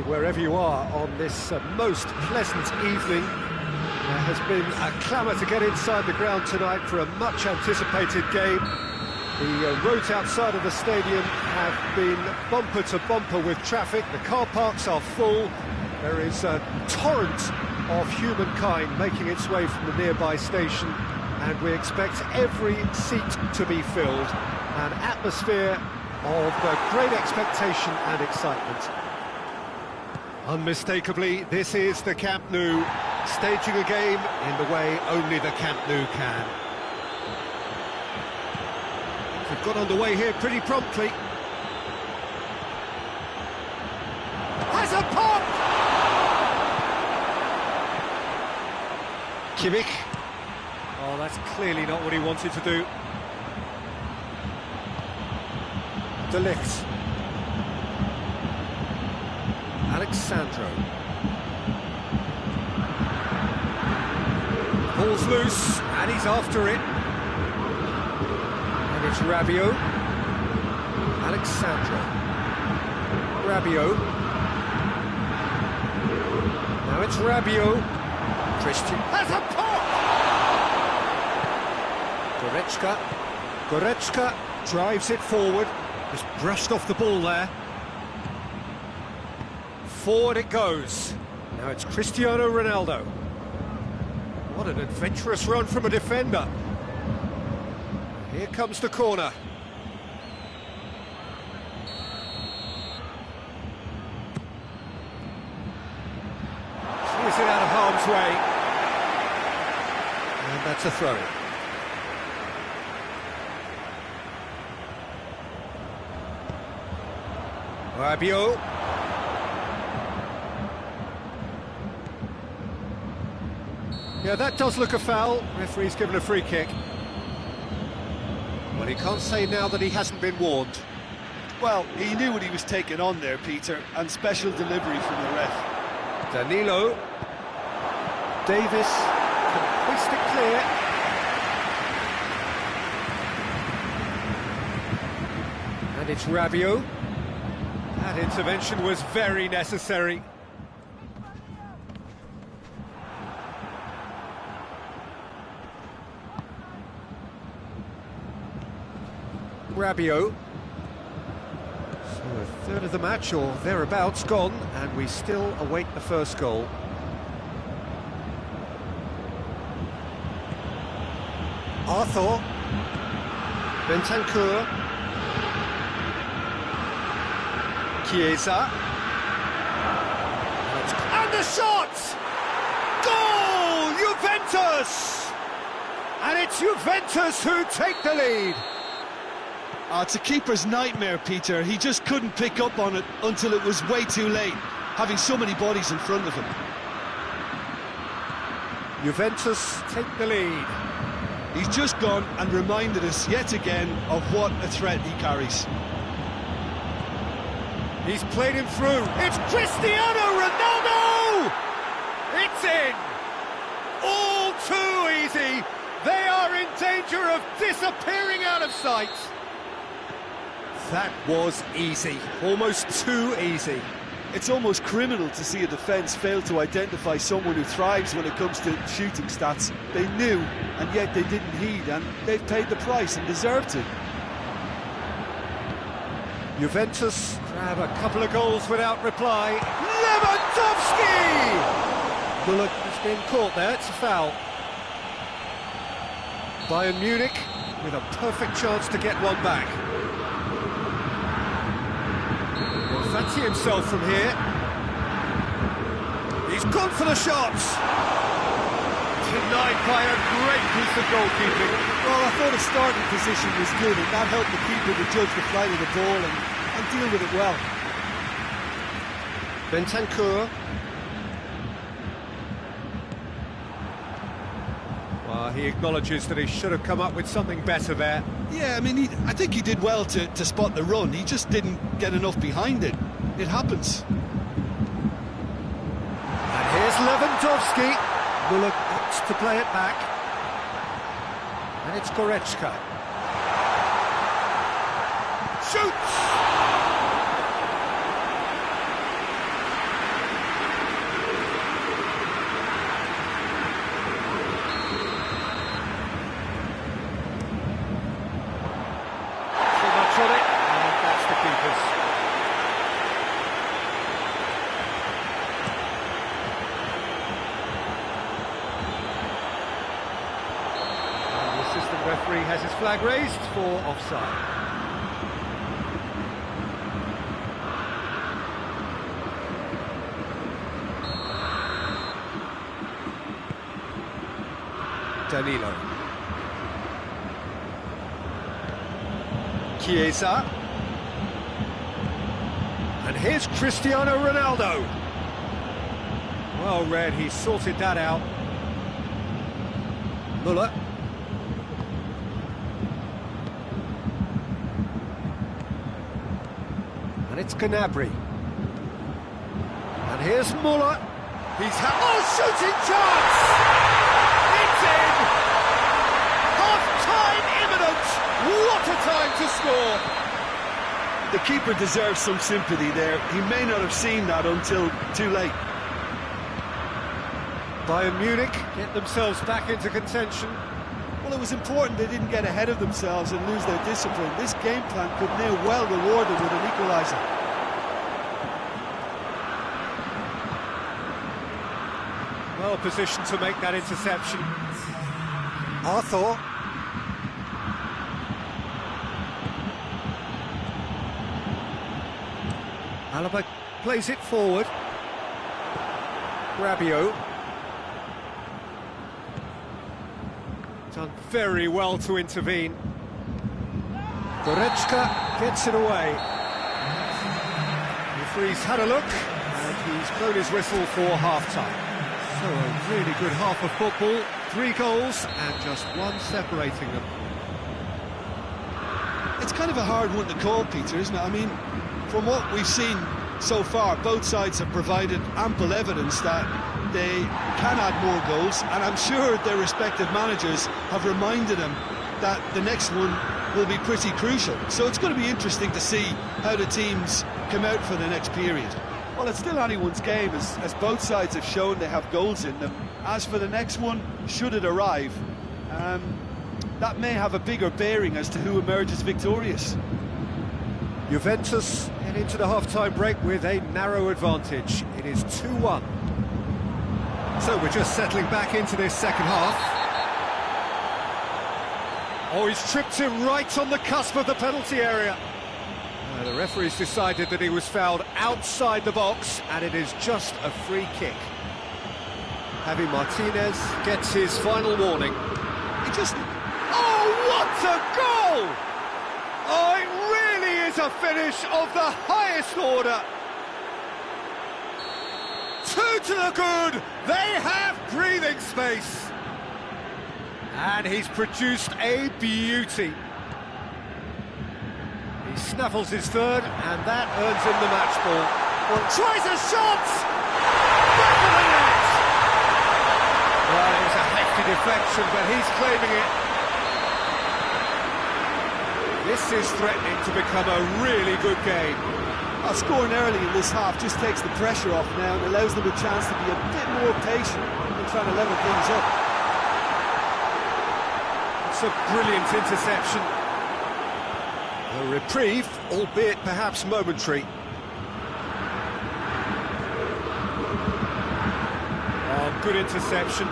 wherever you are on this most pleasant evening. There has been a clamour to get inside the ground tonight for a much-anticipated game. The roads outside of the stadium have been bumper to bumper with traffic. The car parks are full. There is a torrent of humankind making its way from the nearby station, and we expect every seat to be filled. An atmosphere of great expectation and excitement. Unmistakably, this is the Camp Nou, staging a game in the way only the Camp Nou can. They've got underway here pretty promptly. Has a pop! Kimmich. Oh, that's clearly not what he wanted to do. De Ligt. Alexandro. Ball's loose, and he's after it. And it's Rabiot. Alexandro. Rabiot. Now it's Rabiot. Christian has a pop! Goretzka drives it forward. Just brushed off the ball there. Forward it goes. Now it's Cristiano Ronaldo. What an adventurous run from a defender. Here comes the corner. Clears it out of harm's way. And that's a throw. Rabiot. Yeah, that does look a foul. Referee's given a free kick. Well, he can't say now that he hasn't been warned. Well, he knew what he was taking on there, Peter, and special delivery from the ref. Danilo. Davis can hoist it clear. And it's Rabiot. That intervention was very necessary. Rabiot. So a third of the match or thereabouts gone, and we still await the first goal. Arthur. Bentancur. Chiesa. And the shot! Goal! Juventus! And it's Juventus who take the lead. It's a keeper's nightmare, Peter. He just couldn't pick up on it until it was way too late, having so many bodies in front of him. Juventus take the lead. He's just gone and reminded us yet again of what a threat he carries. He's played him through. It's Cristiano Ronaldo! It's in! All too easy. They are in danger of disappearing out of sight. That was easy. Almost too easy. It's almost criminal to see a defence fail to identify someone who thrives when it comes to shooting stats. They knew, and yet they didn't heed, and they've paid the price and deserved to. Juventus grab a couple of goals without reply. Lewandowski! Bullock has been caught there, it's a foul. Bayern Munich with a perfect chance to get one back. He'll fancy himself from here. He's gone for the shots. Denied by a great piece of goalkeeping. Well, I thought his starting position was good, and that helped the keeper to judge the flight of the ball and deal with it well. Bentancur. Well, he acknowledges that he should have come up with something better there. Yeah, I mean, I think he did well to spot the run. He just didn't get enough behind it. It happens. And here's Lewandowski. Bullock opts to play it back. And it's Goretzka. Shoots! Referee has his flag raised for offside. Danilo. Chiesa. And here's Cristiano Ronaldo. Well read, he sorted that out. Muller. And it's Gnabry. And here's Muller. He's shooting chance! It's in! Half-time imminent! What a time to score! The keeper deserves some sympathy there. He may not have seen that until too late. Bayern Munich get themselves back into contention. Well, it was important they didn't get ahead of themselves and lose their discipline. This game plan could now well reward them with an equaliser. Well positioned to make that interception. Arthur. Alaba plays it forward. Rabiot. Done very well to intervene. Goretzka gets it away. The referee's had a look, and he's blown his whistle for half-time. So a really good half of football, 3 goals, and just one separating them. It's kind of a hard one to call, Peter, isn't it? I mean, from what we've seen so far, both sides have provided ample evidence that they can add more goals, and I'm sure their respective managers have reminded them that the next one will be pretty crucial. So it's going to be interesting to see how the teams come out for the next period. Well, it's still anyone's game, as both sides have shown they have goals in them. As for the next one, should it arrive, that may have a bigger bearing as to who emerges victorious. Juventus head into the half-time break with a narrow advantage. It is 2-1. So we're just settling back into this second half. Oh, he's tripped him right on the cusp of the penalty area. The referee's decided that he was fouled outside the box, and it is just a free kick. Javi Martinez gets his final warning. He just... Oh, what a goal! Oh, it really is a finish of the highest order. 2 to the good. They have breathing space. And he's produced a beauty. He snaffles his third, and that earns him the match ball. Well, tries a shot! Back of the net! Well, it was a hefty deflection, but he's claiming it. This is threatening to become a really good game. Scoring early in this half just takes the pressure off now and allows them a chance to be a bit more patient in trying to level things up. It's a brilliant interception. A reprieve, albeit perhaps momentary. Oh, good interception.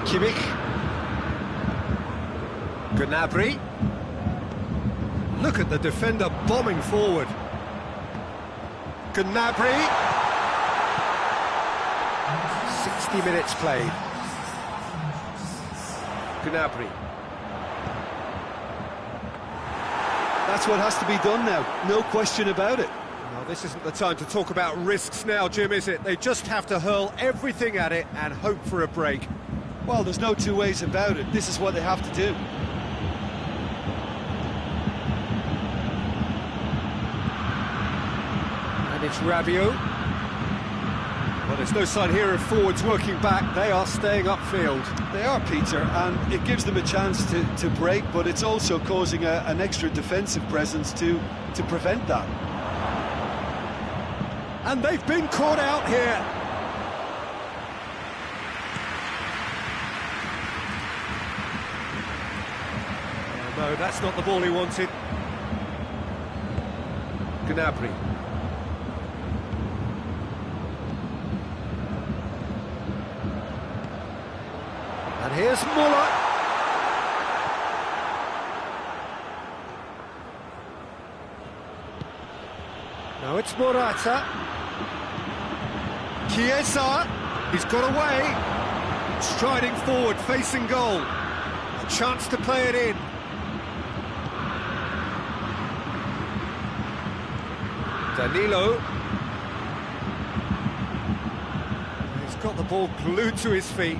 Kimmich. Gnabry. Look at the defender bombing forward. Gnabry. 60 minutes played. Gnabry. That's what has to be done now, no question about it. Well, this isn't the time to talk about risks now, Jim, is it? They just have to hurl everything at it and hope for a break. Well, there's no two ways about it. This is what they have to do. And it's Rabiot. Well, there's no sign here of forwards working back. They are staying upfield. They are, Peter, and it gives them a chance to break, but it's also causing an extra defensive presence to prevent that. And they've been caught out here. No, that's not the ball he wanted. Gnabry. Here's Muller. Now it's Morata. Chiesa, he's got away. Striding forward, facing goal. A chance to play it in. Danilo. He's got the ball glued to his feet.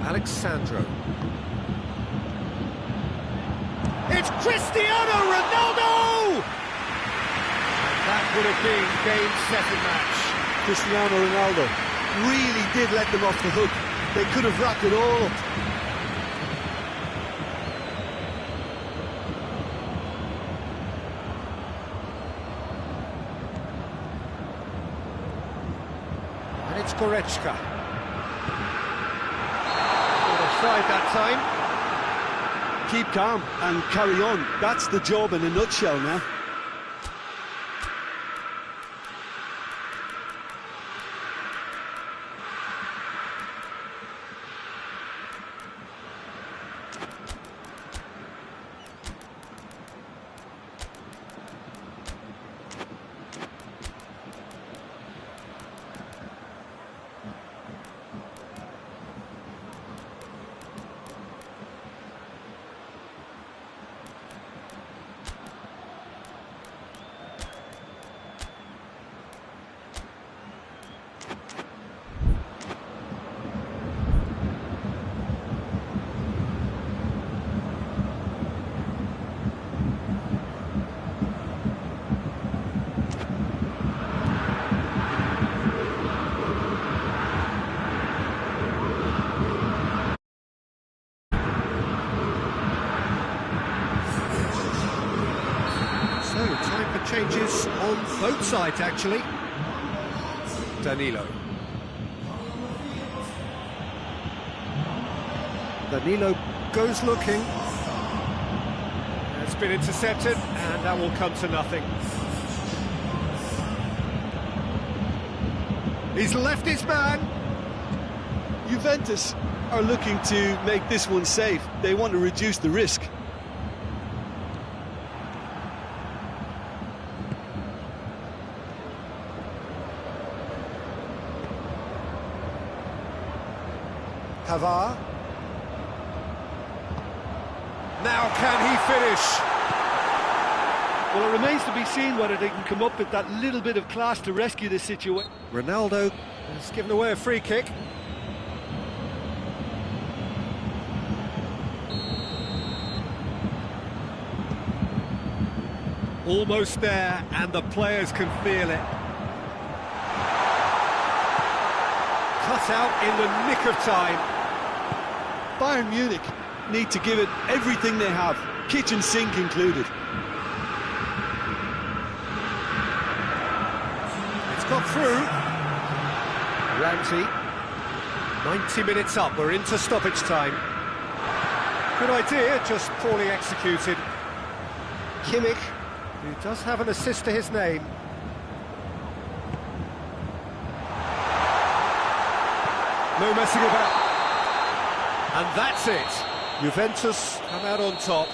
Alexandro. It's Cristiano Ronaldo! And that would have been game, set and match. Cristiano Ronaldo really did let them off the hook. They could have wrapped it all up. And it's Goretzka. Offside that time. Keep calm and carry on. That's the job in a nutshell now. So, time for changes on both sides, actually. Danilo. Danilo goes looking. It's been intercepted, and that will come to nothing. He's left his man. Juventus are looking to make this one safe. They want to reduce the risk. Pavard. Now can he finish? Well, it remains to be seen whether they can come up with that little bit of class to rescue this situation. Ronaldo has given away a free kick. Almost there, and the players can feel it. Cut out in the nick of time. Bayern Munich need to give it everything they have, kitchen sink included. It's got through. Ramsey. 90 minutes up, we're into stoppage time. Good idea, just poorly executed. Kimmich, who does have an assist to his name. No messing about. And that's it. Juventus come out on top.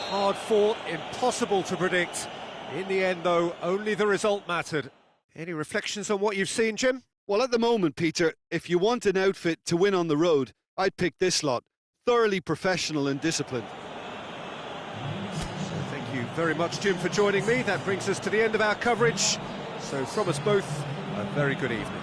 Hard fought, impossible to predict. In the end, though, only the result mattered. Any reflections on what you've seen, Jim? Well, at the moment, Peter, if you want an outfit to win on the road, I'd pick this lot. Thoroughly professional and disciplined. So thank you very much, Jim, for joining me. That brings us to the end of our coverage. So from us both, a very good evening.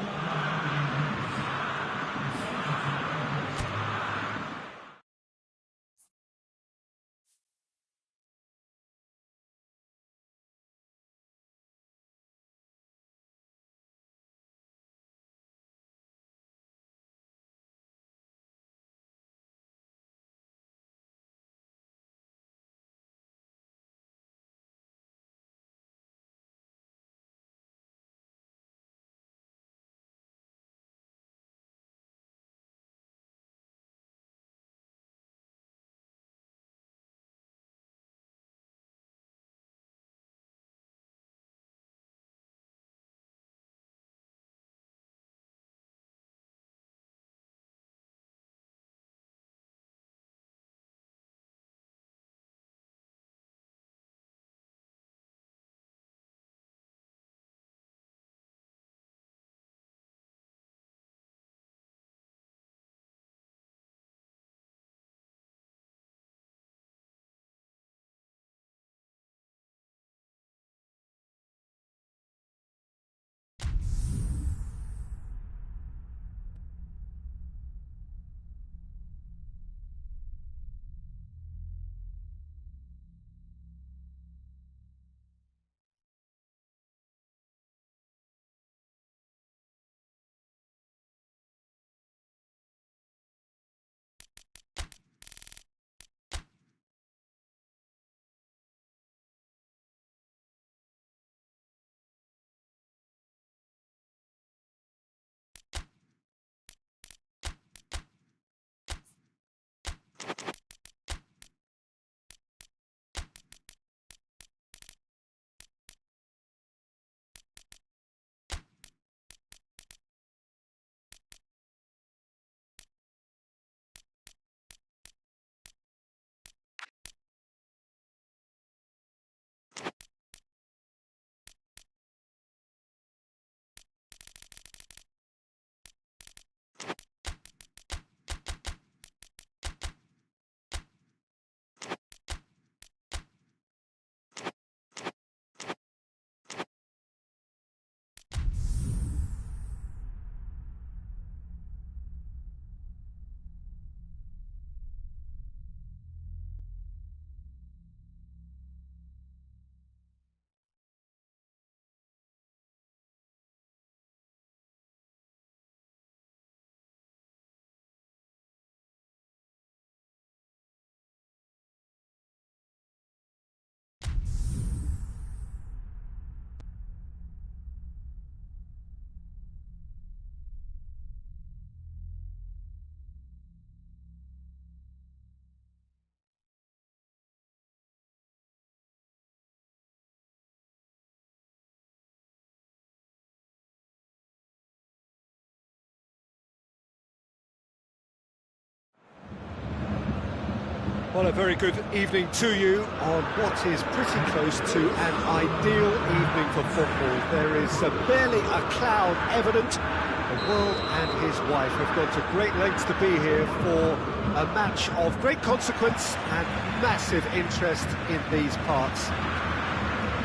Well, a very good evening to you on what is pretty close to an ideal evening for football. There is barely a cloud evident. The world and his wife have gone to great lengths to be here for a match of great consequence and massive interest in these parts.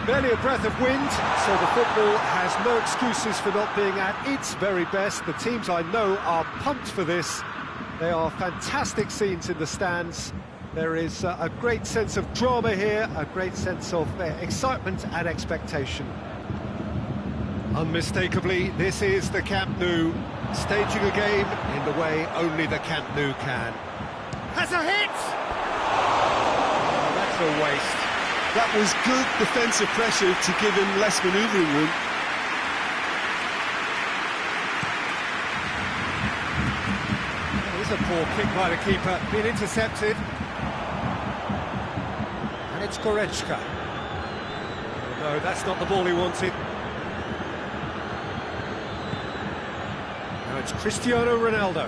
Barely a breath of wind, so the football has no excuses for not being at its very best. The teams I know are pumped for this. They are fantastic scenes in the stands. There is a great sense of drama here, a great sense of excitement and expectation. Unmistakably, this is the Camp Nou, staging a game in the way only the Camp Nou can. Has a hit! Oh, that's a waste. That was good defensive pressure to give him less manoeuvring room. Here's a poor kick by the keeper, being intercepted. And it's Goretzka. Oh, no, that's not the ball he wanted. Now it's Cristiano Ronaldo.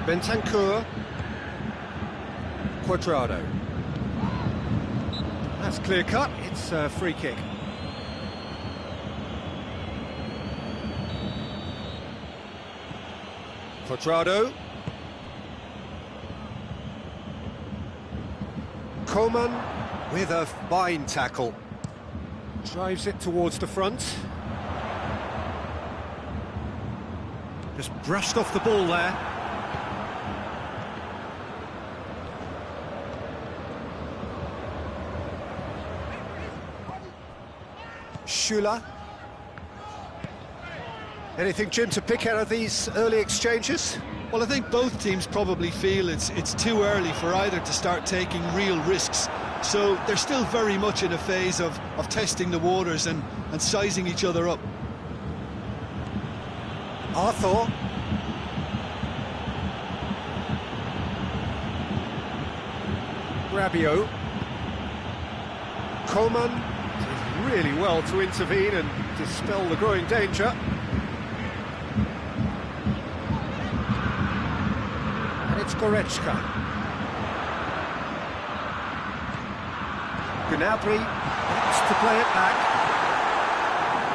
Bentancur. Cuadrado. That's clear cut, it's a free kick. Cuadrado. Coman with a fine tackle. Drives it towards the front. Just brushed off the ball there. Schüller. Anything, Jim, to pick out of these early exchanges? Well, I think both teams probably feel it's too early for either to start taking real risks. So they're still very much in a phase of testing the waters and sizing each other up. Arthur. Rabiot. Coman did really well to intervene and dispel the growing danger. And it's Goretzka. Gnabry wants to play it back.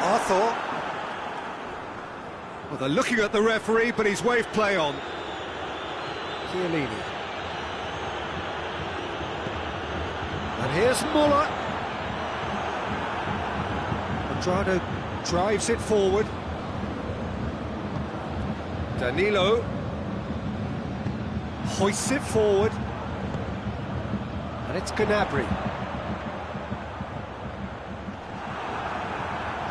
Arthur. Well, they're looking at the referee, but he's waved play on. Chiellini. And here's Muller. Cuadrado drives it forward. Danilo hoists it forward. And it's Gnabry.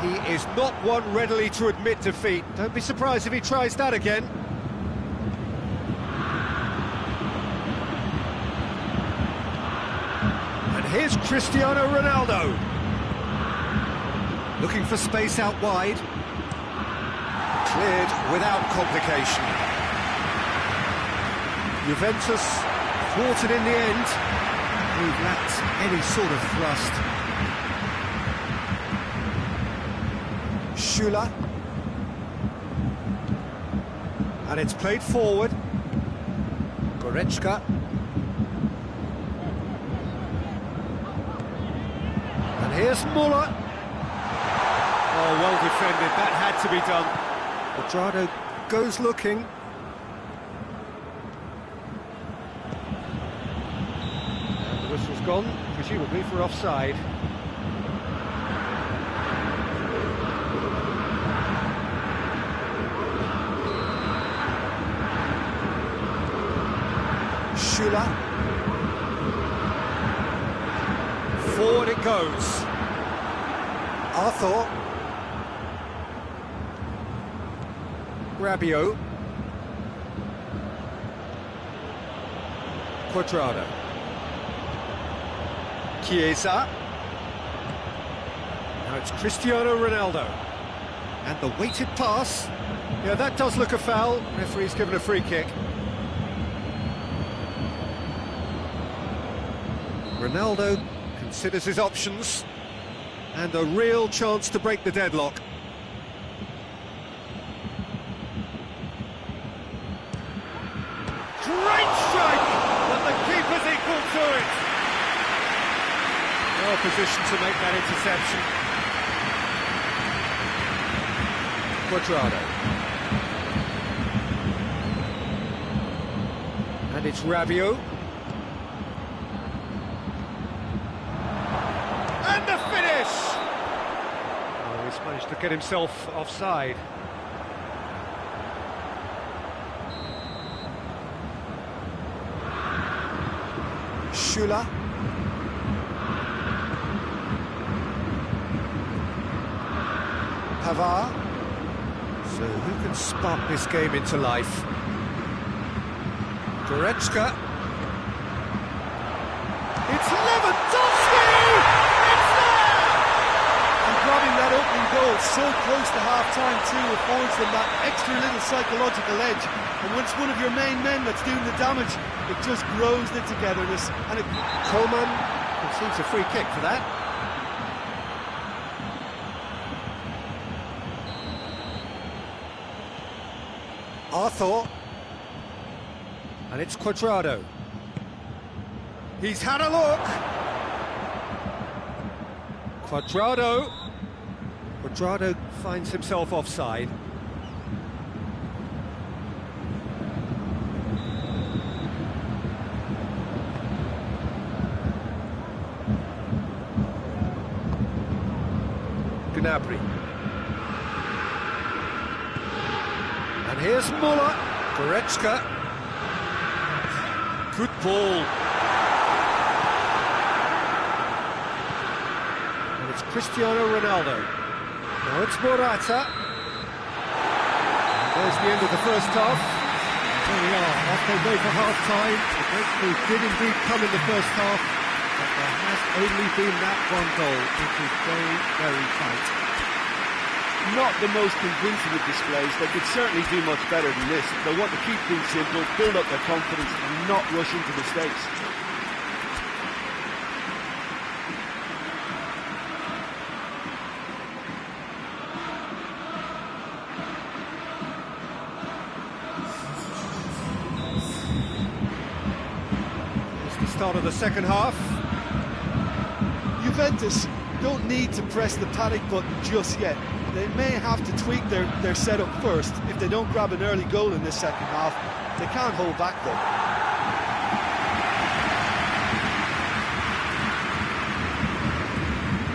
He is not one readily to admit defeat. Don't be surprised if he tries that again. And here's Cristiano Ronaldo. Looking for space out wide. Cleared without complication. Juventus thwarted in the end. He lacked any sort of thrust. Schüller. And it's played forward. Goretzka. And here's Muller. Oh, well defended, that had to be done. Cuadrado goes looking. And the whistle's gone, presumably for offside. Schüller. Forward it goes. Arthur. Rabiot. Cuadrado. Chiesa. Now it's Cristiano Ronaldo. And the weighted pass. Yeah, that does look a foul. Referee's given a free kick. Ronaldo considers his options. And a real chance to break the deadlock. Great strike! But well positioned to make that interception. Quadrado. And it's Rabiot. And the finish! Oh, he's managed to get himself offside. Schüller. Pavard. So who can spark this game into life? Goretzka. It's Lewandowski! It's there! And grabbing that opening goal so close to half-time too affords them that extra little psychological edge. And when it's one of your main men that's doing the damage, it just grows the togetherness. And Coleman receives a free kick for that. Arthur. And it's Quadrado. He's had a look. Quadrado. Quadrado finds himself offside. Gnabry. And here's Muller. Goretzka. Good ball. And it's Cristiano Ronaldo. Now it's Morata. And there's the end of the first half. There we are, off they go for half-time. The breakthrough did indeed come in the first half, but there has only been that one goal. It is very, very tight. not the most convincing of displays. They could certainly do much better than this. They want to keep things simple, build up their confidence and not rush into mistakes. It's the start of the second half. Juventus don't need to press the panic button just yet. They may have to tweak their setup first. If they don't grab an early goal in this second half, they can't hold back though.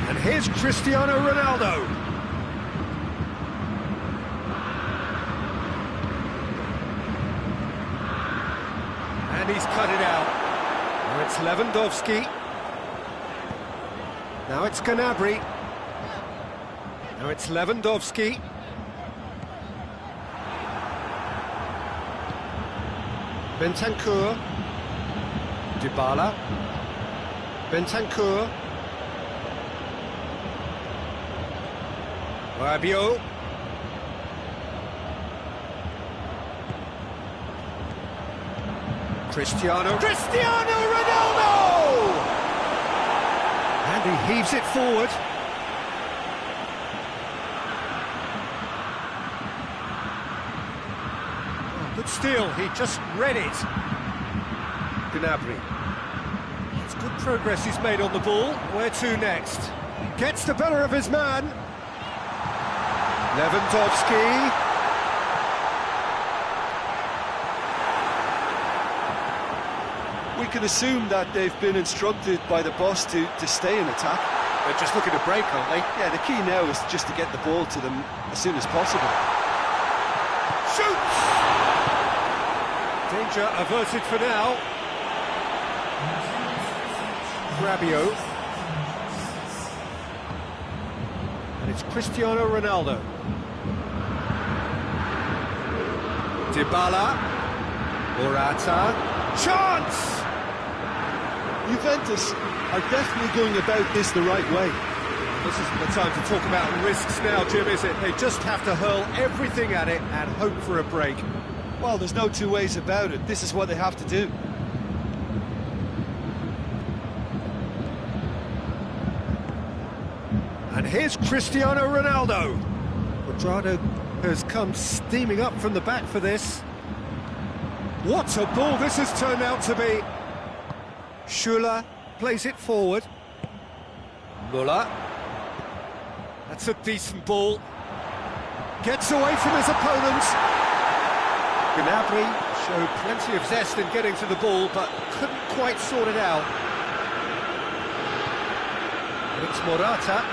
And here's Cristiano Ronaldo. And he's cut it out. Now it's Lewandowski. Now it's Gnabry. Now it's Lewandowski. Bentancur. Dybala. Bentancur. Rabiot. Cristiano Ronaldo! And he heaves it forward. Oh, good steal, he just read it. Gnabry. It's good progress he's made on the ball. Where to next? Gets the better of his man. Lewandowski. We can assume that they've been instructed by the boss to stay in attack. They're just looking to break, aren't they? Yeah, the key now is just to get the ball to them as soon as possible. Shoots! Danger averted for now. Rabiot. And it's Cristiano Ronaldo. Dybala. Morata. Chance! Juventus are definitely going about this the right way. This isn't the time to talk about risks now, Jim, is it? They just have to hurl everything at it and hope for a break. Well, there's no two ways about it. This is what they have to do. And here's Cristiano Ronaldo. Quadrado has come steaming up from the back for this. What a ball this has turned out to be. Schüller plays it forward. Muller. That's a decent ball. Gets away from his opponents. Gnabry showed plenty of zest in getting to the ball, but couldn't quite sort it out. It's Morata.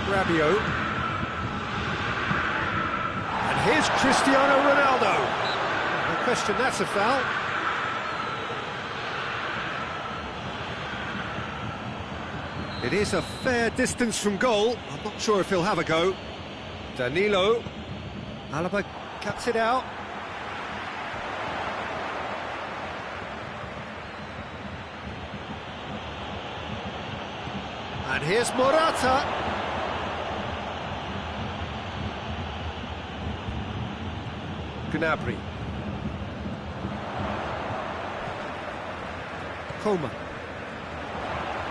Rabiot. And here's Cristiano Ronaldo. No question, that's a foul. It is a fair distance from goal. I'm not sure if he'll have a go. Danilo. Alaba cuts it out. And here's Morata. Gnabry. Hoang.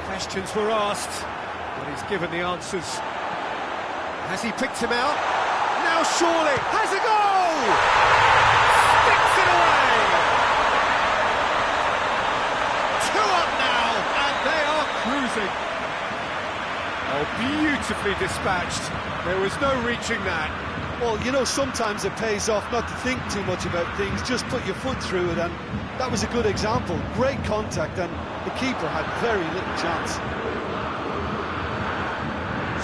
Questions were asked, but he's given the answers. Has he picked him out? Now surely has a goal! Sticks it away! 2 up now, and they are cruising. Oh, beautifully dispatched. There was no reaching that. Well, you know, sometimes it pays off not to think too much about things, just put your foot through it, and that was a good example. Great contact, and the keeper had very little chance.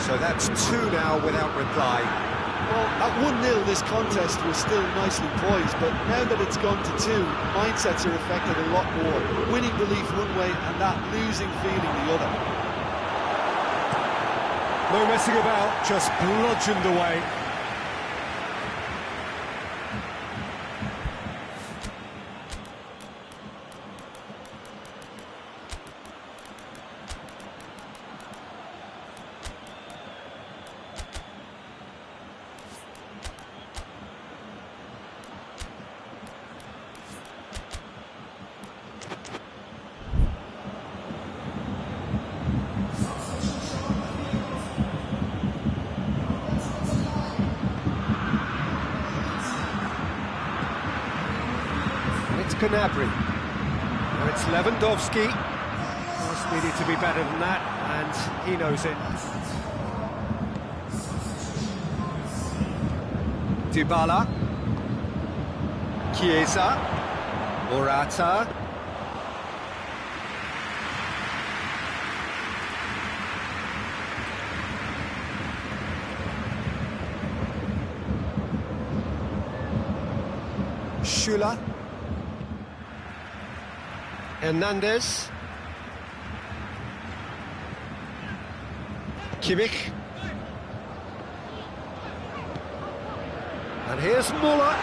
So that's 2 now without reply. Well, at 1-0 this contest was still nicely poised, but now that it's gone to 2, mindsets are affected a lot more. Winning belief one way and that losing feeling the other. No messing about, just bludgeoned away. Gnabry. Now it's Lewandowski. Cross needed to be better than that, and he knows it. Dybala. Chiesa. Morata. Schüller. Hernandez. Kimmich. And here's Muller.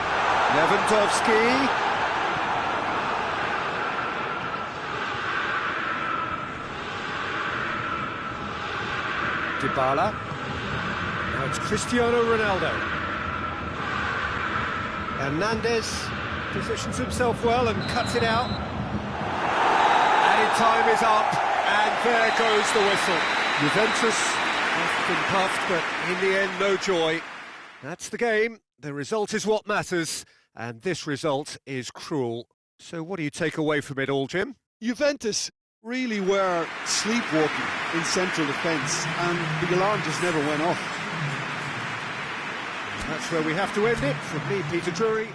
Lewandowski. Dybala. Now it's Cristiano Ronaldo. Hernandez positions himself well and cuts it out. Time is up, and there goes the whistle. Juventus puffed and puffed, but in the end, no joy. That's the game. The result is what matters, and this result is cruel. So what do you take away from it all, Jim? Juventus really were sleepwalking in central defence, and the alarm just never went off. That's where we have to end it. From me, Peter Drury.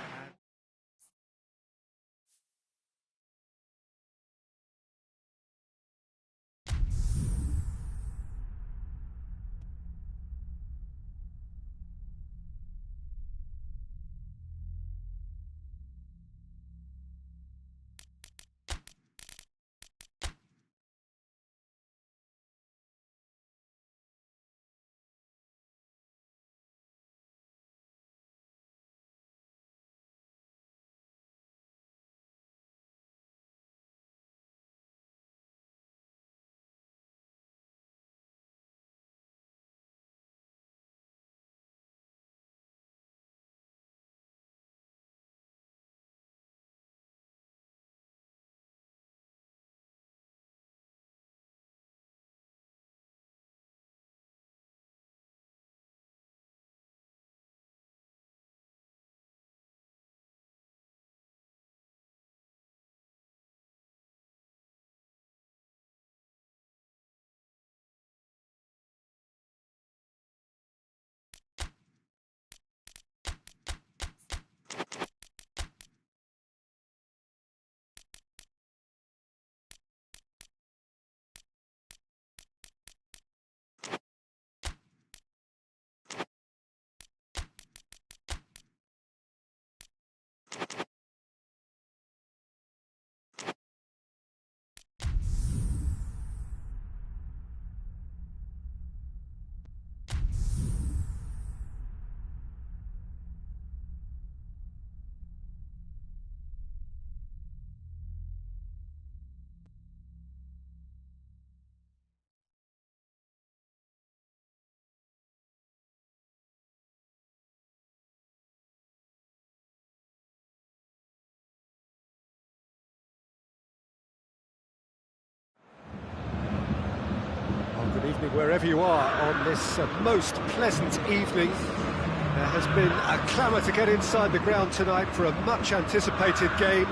morning, wherever you are on this most pleasant evening. There has been a clamour to get inside the ground tonight for a much-anticipated game.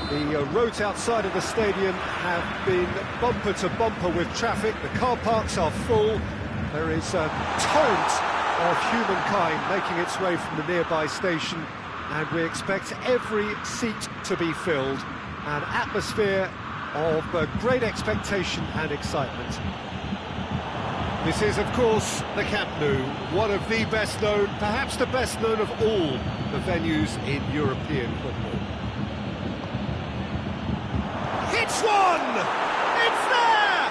The roads outside of the stadium have been bumper to bumper with traffic. The car parks are full. There is a torrent of humankind making its way from the nearby station, and we expect every seat to be filled. An atmosphere of great expectation and excitement. This is, of course, the Camp Nou, one of the best known, perhaps the best known of all the venues in European football. Hits one! It's there!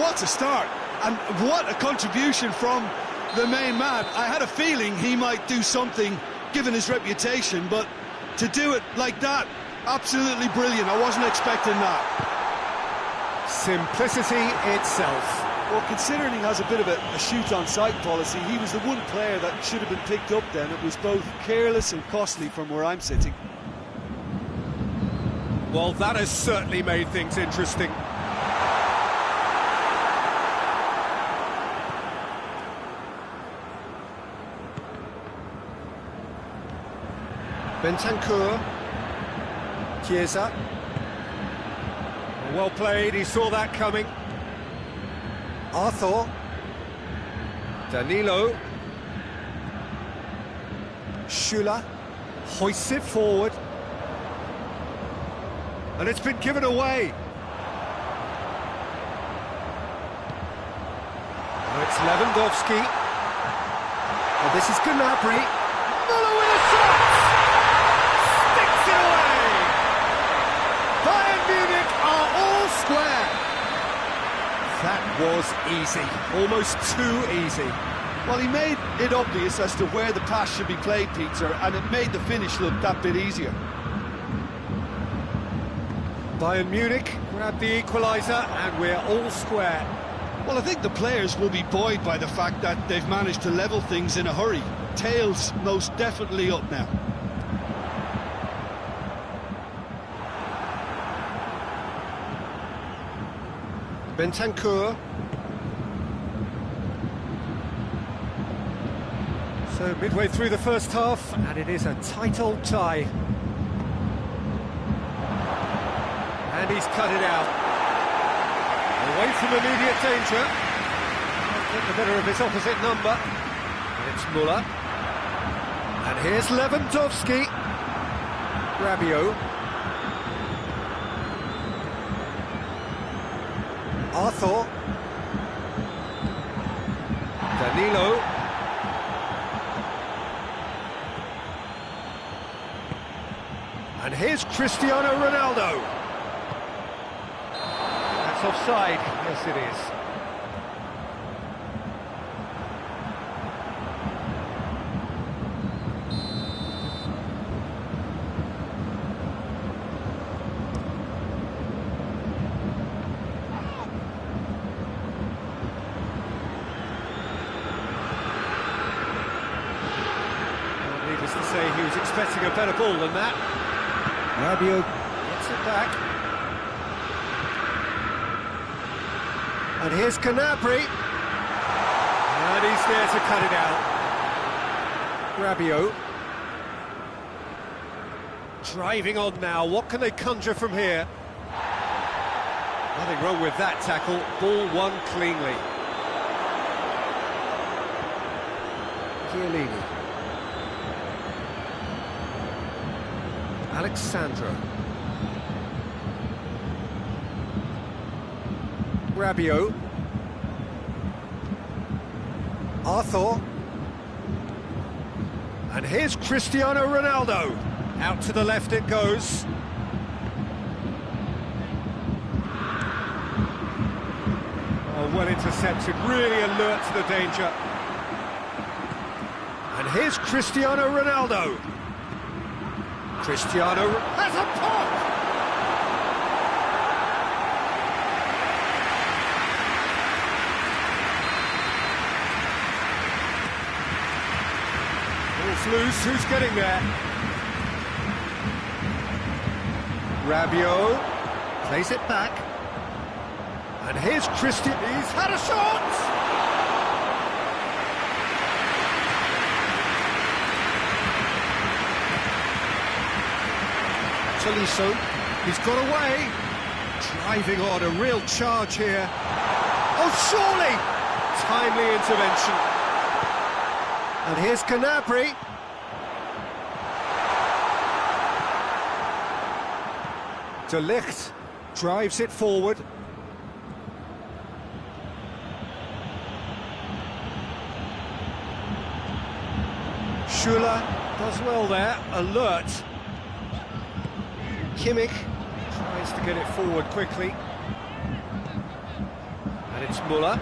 What a start, and what a contribution from the main man. I had a feeling he might do something, given his reputation, but to do it like that, absolutely brilliant. I wasn't expecting that. Simplicity itself. Well, considering he has a bit of a shoot-on-sight policy, he was the one player that should have been picked up then. It was both careless and costly from where I'm sitting. Well, that has certainly made things interesting. Bentancur. Chiesa. Well played, he saw that coming. Arthur. Danilo. Schüller hoists it forward. And it's been given away. Now it's Lewandowski. Oh, this is Gnabry. Muller with a shot! Sticks it away! Bayern Munich are all square. That was easy, almost too easy. Well, he made it obvious as to where the pass should be played, Peter, and it made the finish look that bit easier. Bayern Munich grab the equaliser and we're all square. Well, I think the players will be buoyed by the fact that they've managed to level things in a hurry. Tails most definitely up now. Bentancur. So midway through the first half, and it is a tight old tie. And he's cut it out. Away from immediate danger. Get the better of his opposite number. And it's Muller. And here's Lewandowski. Rabiot. Arthur. Danilo. And here's Cristiano Ronaldo. That's offside. Yes, it is. Needless to say, he was expecting a better ball than that. Rabiot gets it back. And here's Gnabry. And he's there to cut it out. Rabiot. Driving on now. What can they conjure from here? Nothing wrong with that tackle. Ball won cleanly. Chiellini. Alexandra. Rabiot. Arthur. And here's Cristiano Ronaldo. Out to the left it goes. Oh, well intercepted, really alert to the danger. And here's Cristiano Ronaldo. Cristiano has a pop! Ball's loose, who's getting there? Rabiot plays it back. And here's Christian, he's had a shot! Tolisso, he's got away. Driving on, a real charge here. Oh, surely! Timely intervention. And here's Canabri. De Ligt drives it forward. Schuller does well there, alert. Kimmich tries to get it forward quickly. And it's Müller.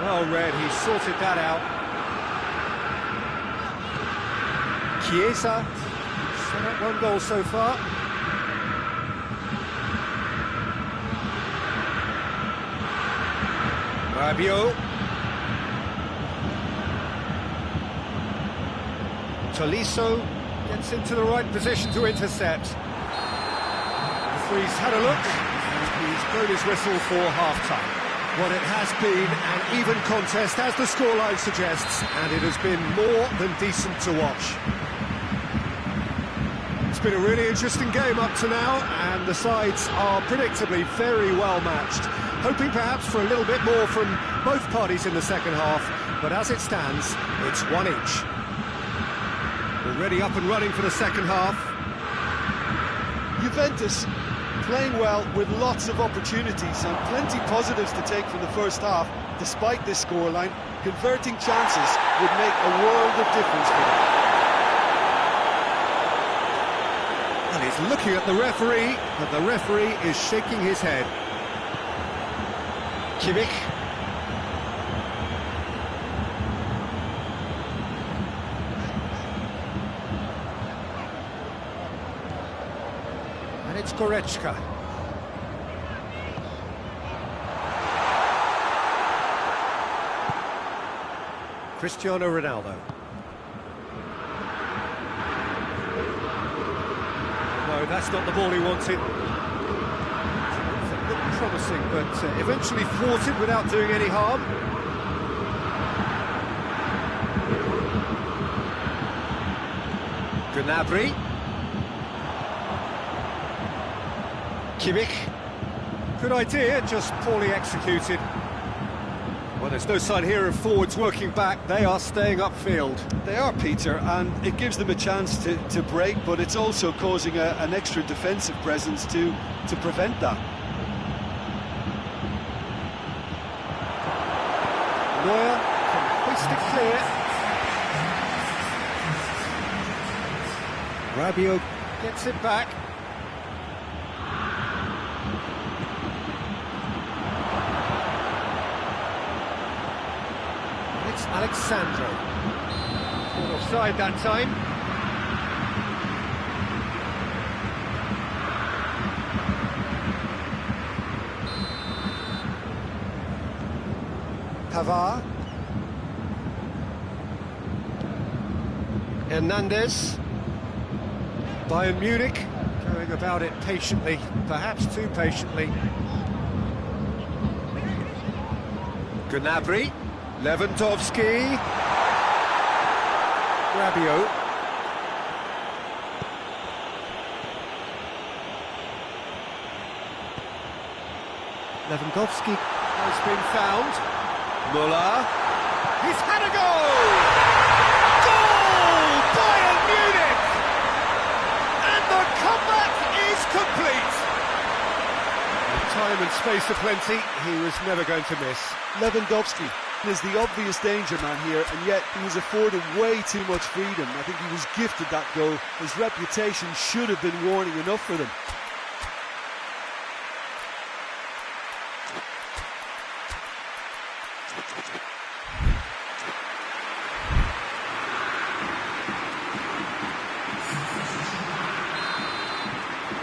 Well read, he sorted that out. Chiesa, set up one goal so far. Rabiot. Tolisso gets into the right position to intercept. The referee's had a look, and he's blown his whistle for half-time. Well, it has been an even contest, as the scoreline suggests, and it has been more than decent to watch. It's been a really interesting game up to now, and the sides are predictably very well matched. Hoping perhaps for a little bit more from both parties in the second half, but as it stands, it's one each. Already up and running for the second half. Juventus playing well with lots of opportunities and plenty positives to take from the first half. Despite this scoreline, converting chances would make a world of difference for them. And he's looking at the referee, but the referee is shaking his head. Kimmich. And it's Goretzka. Cristiano Ronaldo. No, that's not the ball he wanted. It looked promising, but eventually thwarted without doing any harm. Gnabry. Kimmich. Good idea, just poorly executed. Well, there's no sign here of forwards working back. They are staying upfield. They are, Peter, and it gives them a chance to break, but it's also causing an extra defensive presence to prevent that. Neuer can hoist it clear. Rabiot gets it back. It's Alexandro. Caught offside that time. Pavard. Hernandez. Bayern Munich going about it patiently, perhaps too patiently. Gnabry. Lewandowski. Rabiot. Lewandowski has been found. Müller. He's had a goal! Goal! Bayern Munich! And the comeback is complete! With time and space aplenty, he was never going to miss. Lewandowski is the obvious danger man here, and yet he was afforded way too much freedom. I think he was gifted that goal. His reputation should have been warning enough for them.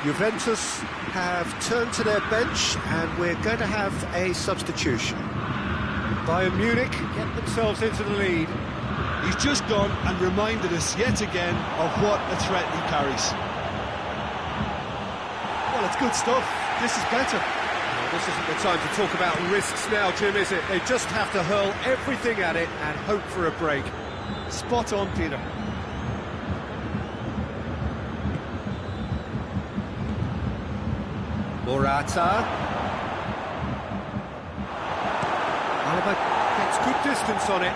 Juventus have turned to their bench, and we're going to have a substitution. Bayern Munich get themselves into the lead. He's just gone and reminded us yet again of what a threat he carries. Well, Well, it's good stuff. This is better. Well, this isn't the time to talk about risks now, Jim, is it? They just have to hurl everything at it and hope for a break. Spot on, Peter. Morata. Alaba gets good distance on it.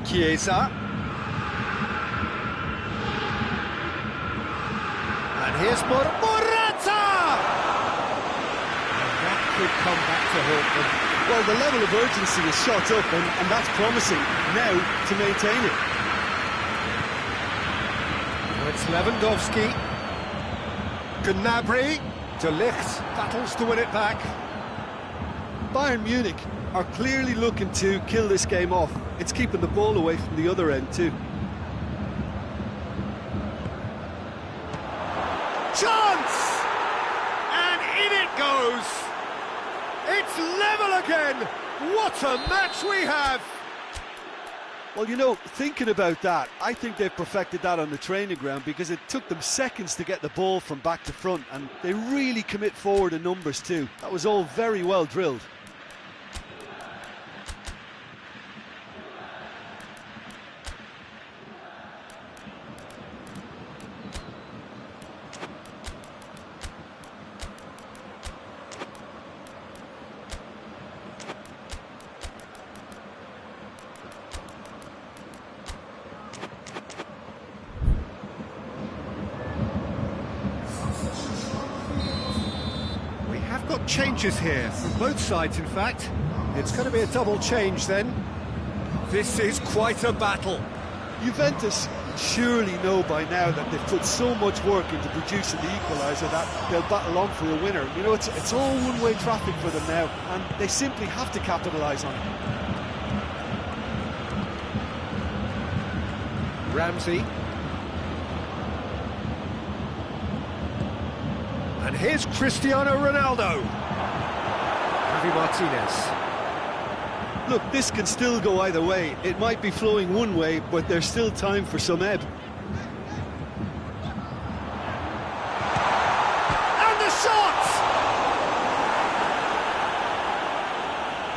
Chiesa. And here's Morata! And that could come back to haunt them. Well, the level of urgency is shot up, and that's promising now to maintain it. Now it's Lewandowski. Gnabry. De Ligt battles to win it back. Bayern Munich are clearly looking to kill this game off. It's keeping the ball away from the other end too. Chance! And in it goes! It's level again! What a match we have! Well, you know, thinking about that, I think they've perfected that on the training ground, because it took them seconds to get the ball from back to front, and they really commit forward in numbers too. That was all very well drilled. Got changes here from both sides, in fact. It's going to be a double change then. This is quite a battle. Juventus surely know by now that they've put so much work into producing the equaliser that they'll battle on for a winner. You know, it's all one-way traffic for them now, and they simply have to capitalise on it. Ramsey. And here's Cristiano Ronaldo. Javi Martinez. Look, this can still go either way. It might be flowing one way, but there's still time for some ebb. And the shot!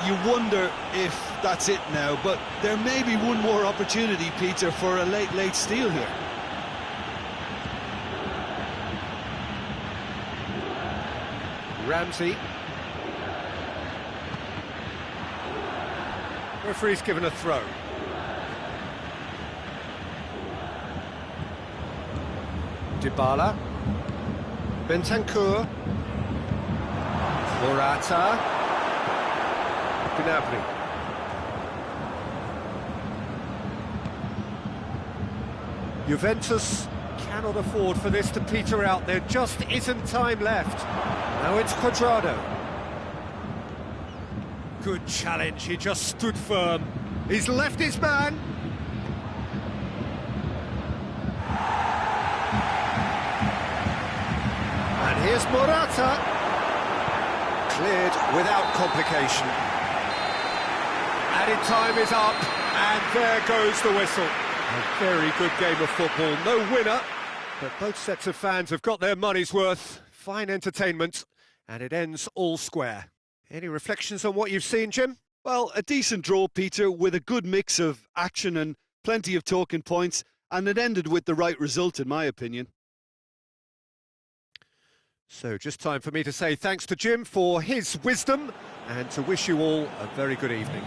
You wonder if that's it now, but there may be one more opportunity, Peter, for a late steal here. Ramsey. Referee's given a throw. Dybala. Bentancur. Morata. Gnabry. Juventus cannot afford for this to peter out. There just isn't time left. Now it's Cuadrado. Good challenge, he just stood firm. He's left his man. And here's Morata. Cleared without complication. Added time is up, and there goes the whistle. A very good game of football. No winner, but both sets of fans have got their money's worth. Fine entertainment, and it ends all square. Any reflections on what you've seen, Jim? Well, a decent draw, Peter, with a good mix of action and plenty of talking points, and it ended with the right result, in my opinion. So just time for me to say thanks to Jim for his wisdom, and to wish you all a very good evening.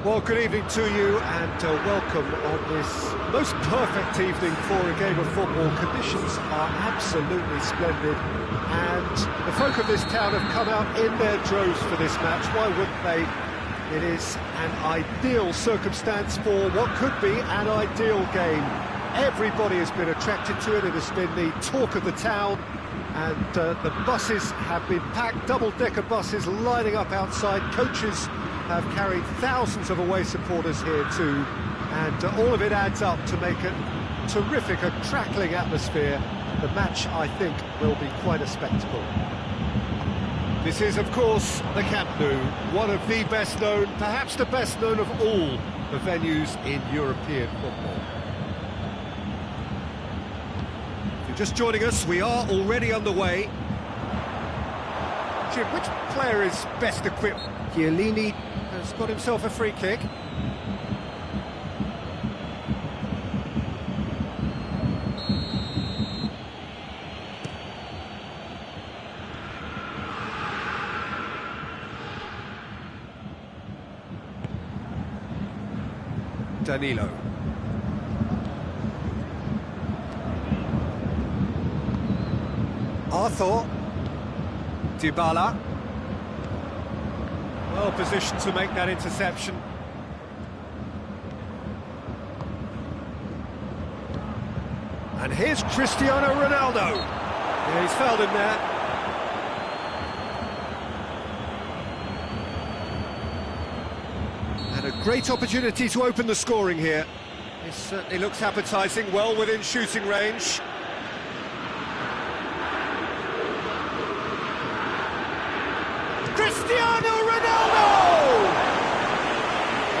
Well, good evening to you and welcome on this most perfect evening for a game of football. Conditions are absolutely splendid and the folk of this town have come out in their droves for this match. Why wouldn't they? It is an ideal circumstance for what could be an ideal game. Everybody has been attracted to it. It has been the talk of the town, and the buses have been packed, double-decker buses lining up outside. Coaches have carried thousands of away supporters here too, and all of it adds up to make it terrific, a crackling atmosphere. The match, I think, will be quite a spectacle. This is, of course, the Camp Nou, one of the best known, perhaps the best known of all the venues in European football. If you're just joining us, we are already underway. Jim, which player is best equipped? Chiellini has got himself a free kick. Danilo. Arthur. Dybala. Well positioned to make that interception. And here's Cristiano Ronaldo. Yeah, he's fouled him there. And a great opportunity to open the scoring here. This certainly looks appetising, well within shooting range. Cristiano Ronaldo!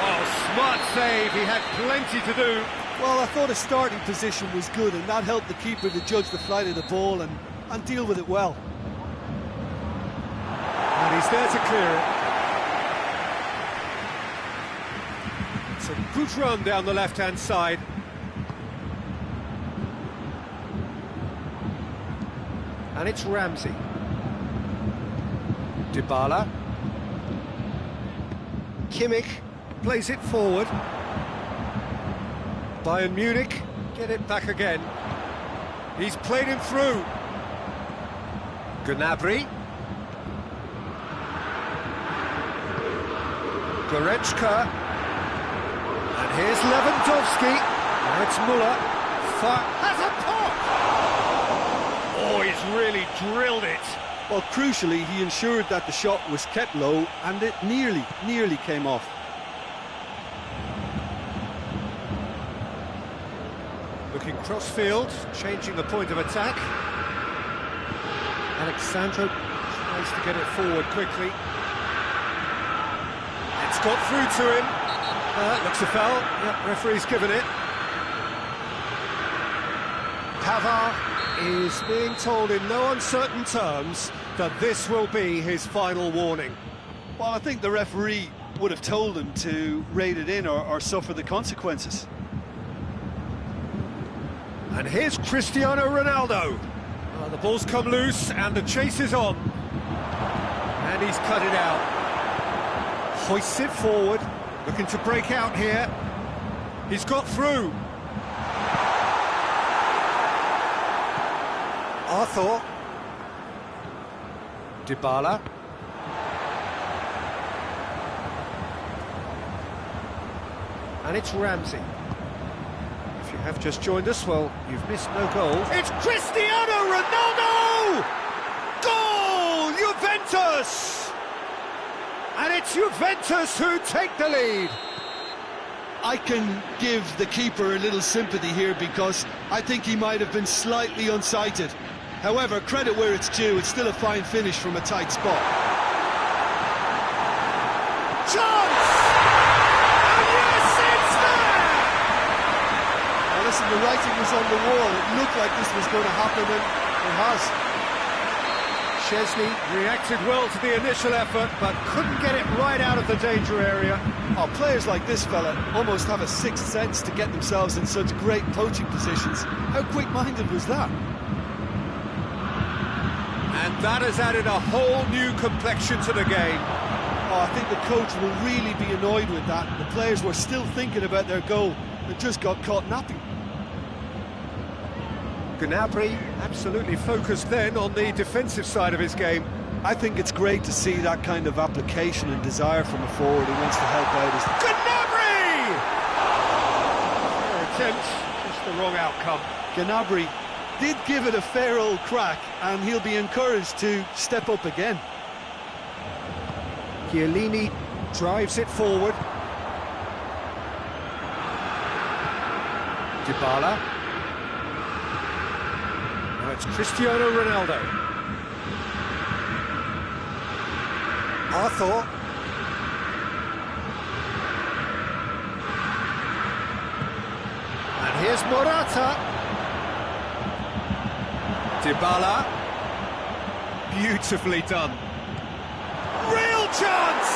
Oh, smart save, he had plenty to do. Well, I thought his starting position was good, and that helped the keeper to judge the flight of the ball and deal with it well. And he's there to clear it. It's a good run down the left-hand side. And it's Ramsey. Dybala. Kimmich plays it forward. Bayern Munich get it back again. He's played him through. Gnabry. Goretzka. And here's Lewandowski. Now it's Müller. Has a pop! Oh, he's really drilled it. Well, crucially, he ensured that the shot was kept low, and it nearly came off. Looking cross-field, changing the point of attack. Alexandro tries to get it forward quickly. It's got through to him. Looks a foul. Yep, referee's given it. Pavard is being told in no uncertain terms that this will be his final warning. Well, I think the referee would have told him to rate it in or suffer the consequences. And here's Cristiano Ronaldo. The ball's come loose and the chase is on. And he's cut it out. Hoists it forward, looking to break out here. He's got through. Arthur. Dybala. And it's Ramsey. If you have just joined us, well, you've missed no goal. It's Cristiano Ronaldo! Goal! Juventus! And it's Juventus who take the lead. I can give the keeper a little sympathy here because I think he might have been slightly unsighted. However, credit where it's due, it's still a fine finish from a tight spot. Chance! And yes, it's there! Now listen, the writing was on the wall. It looked like this was going to happen, and it has. Chesney reacted well to the initial effort, but couldn't get it right out of the danger area. Oh, players like this fella almost have a sixth sense to get themselves in such great poaching positions. How quick-minded was that? And that has added a whole new complexion to the game. Oh, I think the coach will really be annoyed with that. The players were still thinking about their goal and just got caught napping. Gnabry absolutely focused then on the defensive side of his game. I think it's great to see that kind of application and desire from a forward who wants to help out. Gnabry! Fair attempt, just the wrong outcome. Gnabry did give it a fair old crack, and he'll be encouraged to step up again. Chiellini drives it forward. Dybala. Now it's Cristiano Ronaldo. Arthur. And here's Morata. Dybala. Beautifully done. Real chance!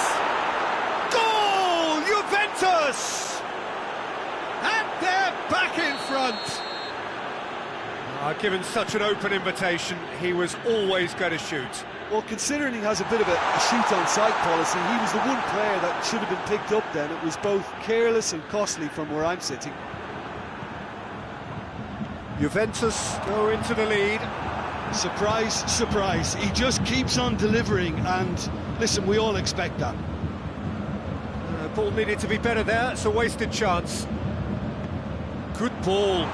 Goal! Juventus! And they're back in front. Given such an open invitation, he was always going to shoot. Well, considering he has a bit of a shoot-on-sight policy, he was the one player that should have been picked up then. It was both careless and costly from where I'm sitting. Juventus go into the lead. Surprise, surprise. He just keeps on delivering, and listen, we all expect that. Ball needed to be better there. It's a wasted chance. Good ball.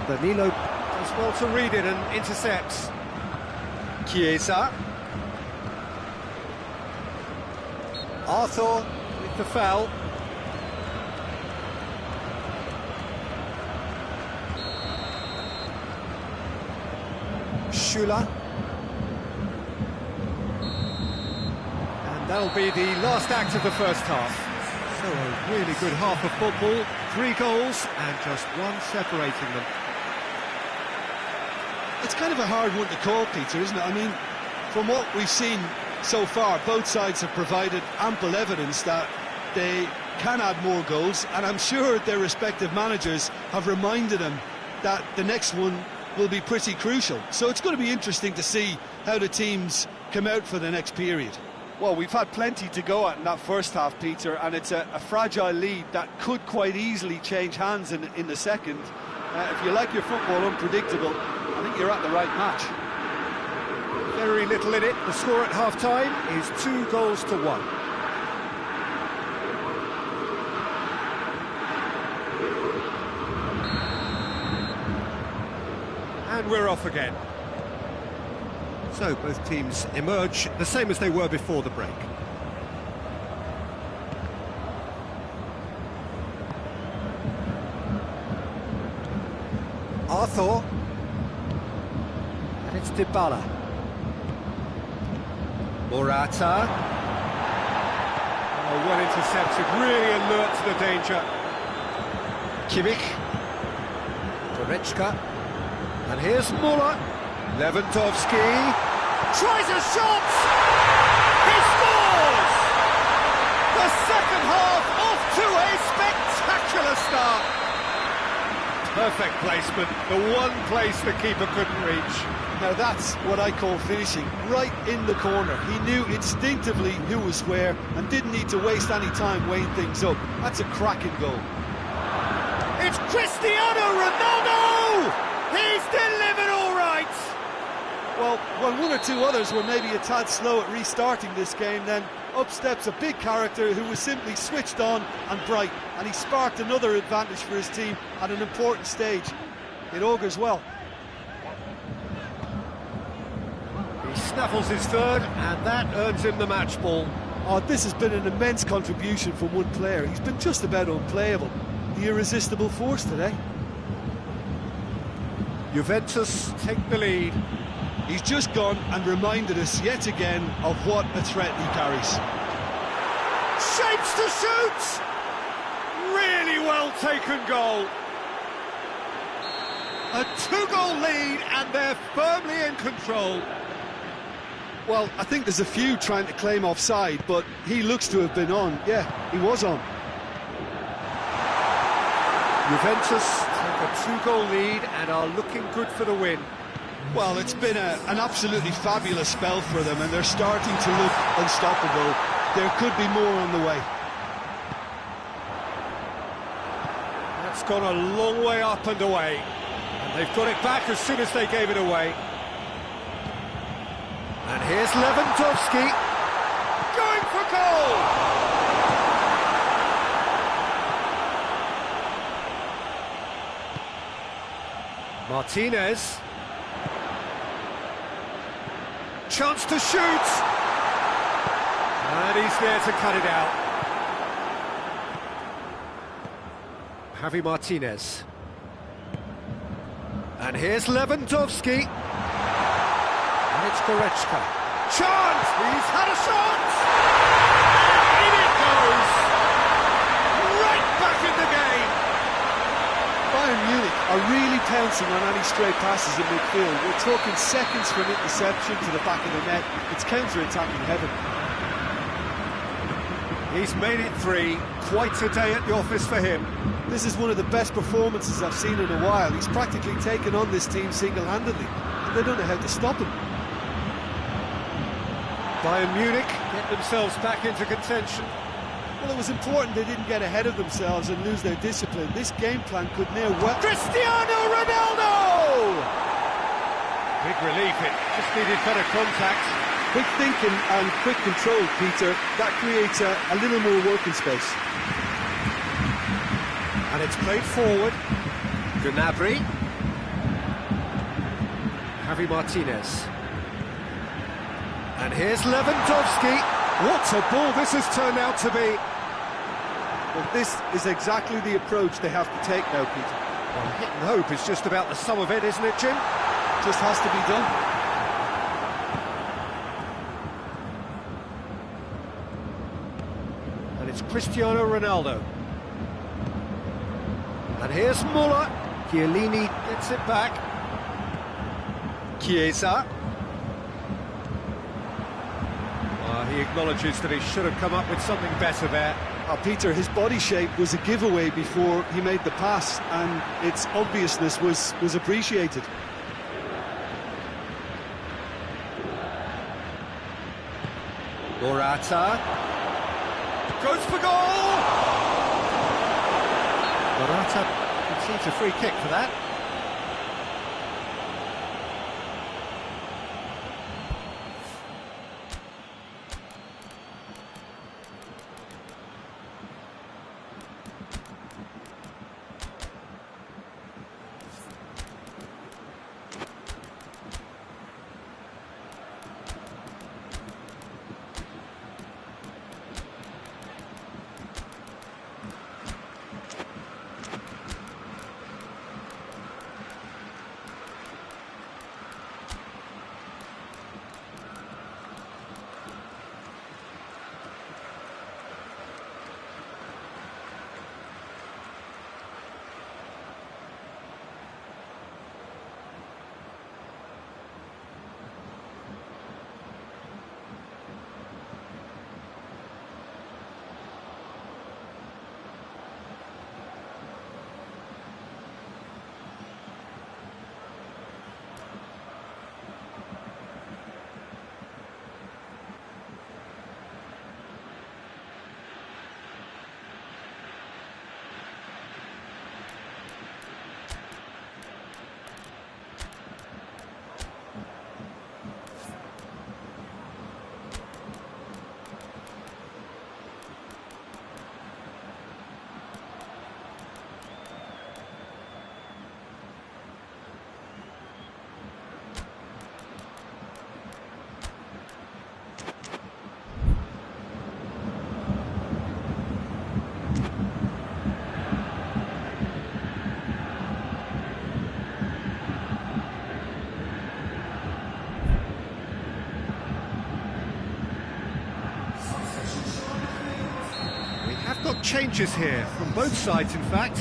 Danilo does well to read it and intercepts. Chiesa. Arthur with the foul. Schüller. And that'll be the last act of the first half. So a really good half of football, 3 goals and just one separating them. It's kind of a hard one to call, Peter, isn't it? I mean, from what we've seen so far, both sides have provided ample evidence that they can add more goals, and I'm sure their respective managers have reminded them that the next one will be pretty crucial. So it's going to be interesting to see how the teams come out for the next period. Well, we've had plenty to go at in that first half, Peter, and it's a fragile lead that could quite easily change hands in the second. If you like your football unpredictable, I think you're at the right match. Very little in it. The score at half-time is 2 goals to 1. And we're off again. So both teams emerge the same as they were before the break. Arthur. And it's Dybala. Morata. Oh, well intercepted, really alert to the danger. Kimmich. Goretzka. And here's Muller. Lewandowski. Tries a shot! He scores! The second half off to a spectacular start. Perfect placement, the one place the keeper couldn't reach. Now that's what I call finishing, right in the corner. He knew instinctively who was where and didn't need to waste any time weighing things up. That's a cracking goal. It's Cristiano Ronaldo! He's delivered all right! Well, when one or two others were maybe a tad slow at restarting this game, then up steps a big character who was simply switched on and bright, and he sparked another advantage for his team at an important stage. It augurs well. He snaffles his third, and that earns him the match ball. Oh, this has been an immense contribution from one player. He's been just about unplayable. The irresistible force today. Juventus take the lead. He's just gone and reminded us yet again of what a threat he carries. Shapes to shoot! Really well taken goal. A 2-goal lead and they're firmly in control. Well, I think there's a few trying to claim offside, but he looks to have been on. Yeah, he was on. Juventus take a 2-goal lead and are looking good for the win. Well, it's been an absolutely fabulous spell for them, and they're starting to look unstoppable. There could be more on the way. That's gone a long way up and away, and they've got it back as soon as they gave it away. And here's Lewandowski, going for goal! Martinez. Chance to shoot! And he's there to cut it out. Javi Martinez. And here's Lewandowski. And it's Goretzka. Chance! He's had a shot! In it goes! Right back in the game! Bayern Munich are really pouncing on any stray passes in midfield. We're talking seconds from interception to the back of the net. It's counter-attacking heaven. He's made it 3. Quite a day at the office for him. This is one of the best performances I've seen in a while. He's practically taken on this team single-handedly, and they don't know how to stop him. Bayern Munich get themselves back into contention. Well, it was important they didn't get ahead of themselves and lose their discipline. This game plan could near well... Cristiano Ronaldo! Big relief, it just needed better contact. Quick thinking and quick control, Peter. That creates a little more working space. And it's played forward. Gnabry. Javi Martinez. And here's Lewandowski. What a ball this has turned out to be. Well, this is exactly the approach they have to take now, Peter. Well, hit and hope is just about the sum of it, isn't it, Jim? Just has to be done. And it's Cristiano Ronaldo. And here's Muller. Chiellini gets it back. Chiesa. He acknowledges that he should have come up with something better there. Peter, his body shape was a giveaway before he made the pass, and its obviousness was appreciated. Morata goes for goal! Morata concedes a free kick for that. Got changes here from both sides, in fact.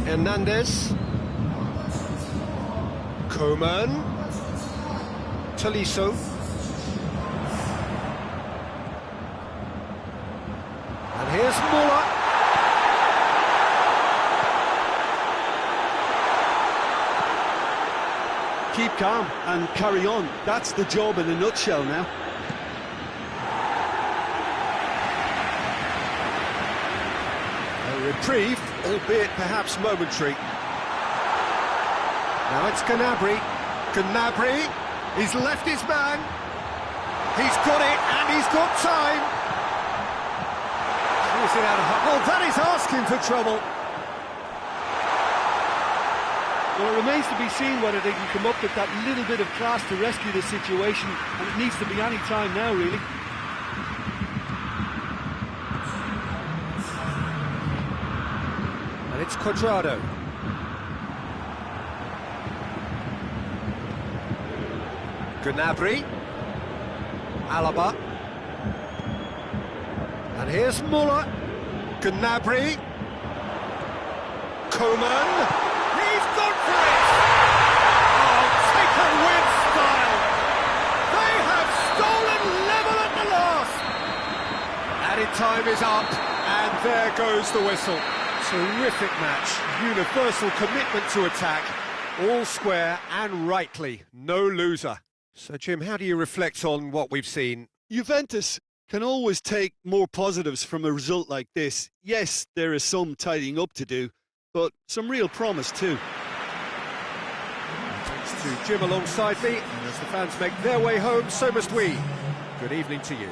Hernandez, Coman, Tolisso, and Here's Muller. Keep calm and carry on. That's the job in a nutshell now. A reprieve, albeit perhaps momentary. Now it's Gnabry. Gnabry, he's left his man. He's got it, and he's got time. Forcing out oh, that is asking for trouble. Well, it remains to be seen whether they can come up with that little bit of class to rescue the situation, and it needs to be any time now, really. And it's Cuadrado. Gnabry. Alaba. And here's Muller. Gnabry. Koeman. He's gone for it! Oh, taken with style! They have stolen level at the last! Added time is up, and there goes the whistle. Terrific match, universal commitment to attack, all square and rightly, no loser. So, Jim, how do you reflect on what we've seen? Juventus can always take more positives from a result like this. Yes, there is some tidying up to do, but some real promise too. Thanks to Jim alongside me, and as the fans make their way home, so must we. Good evening to you.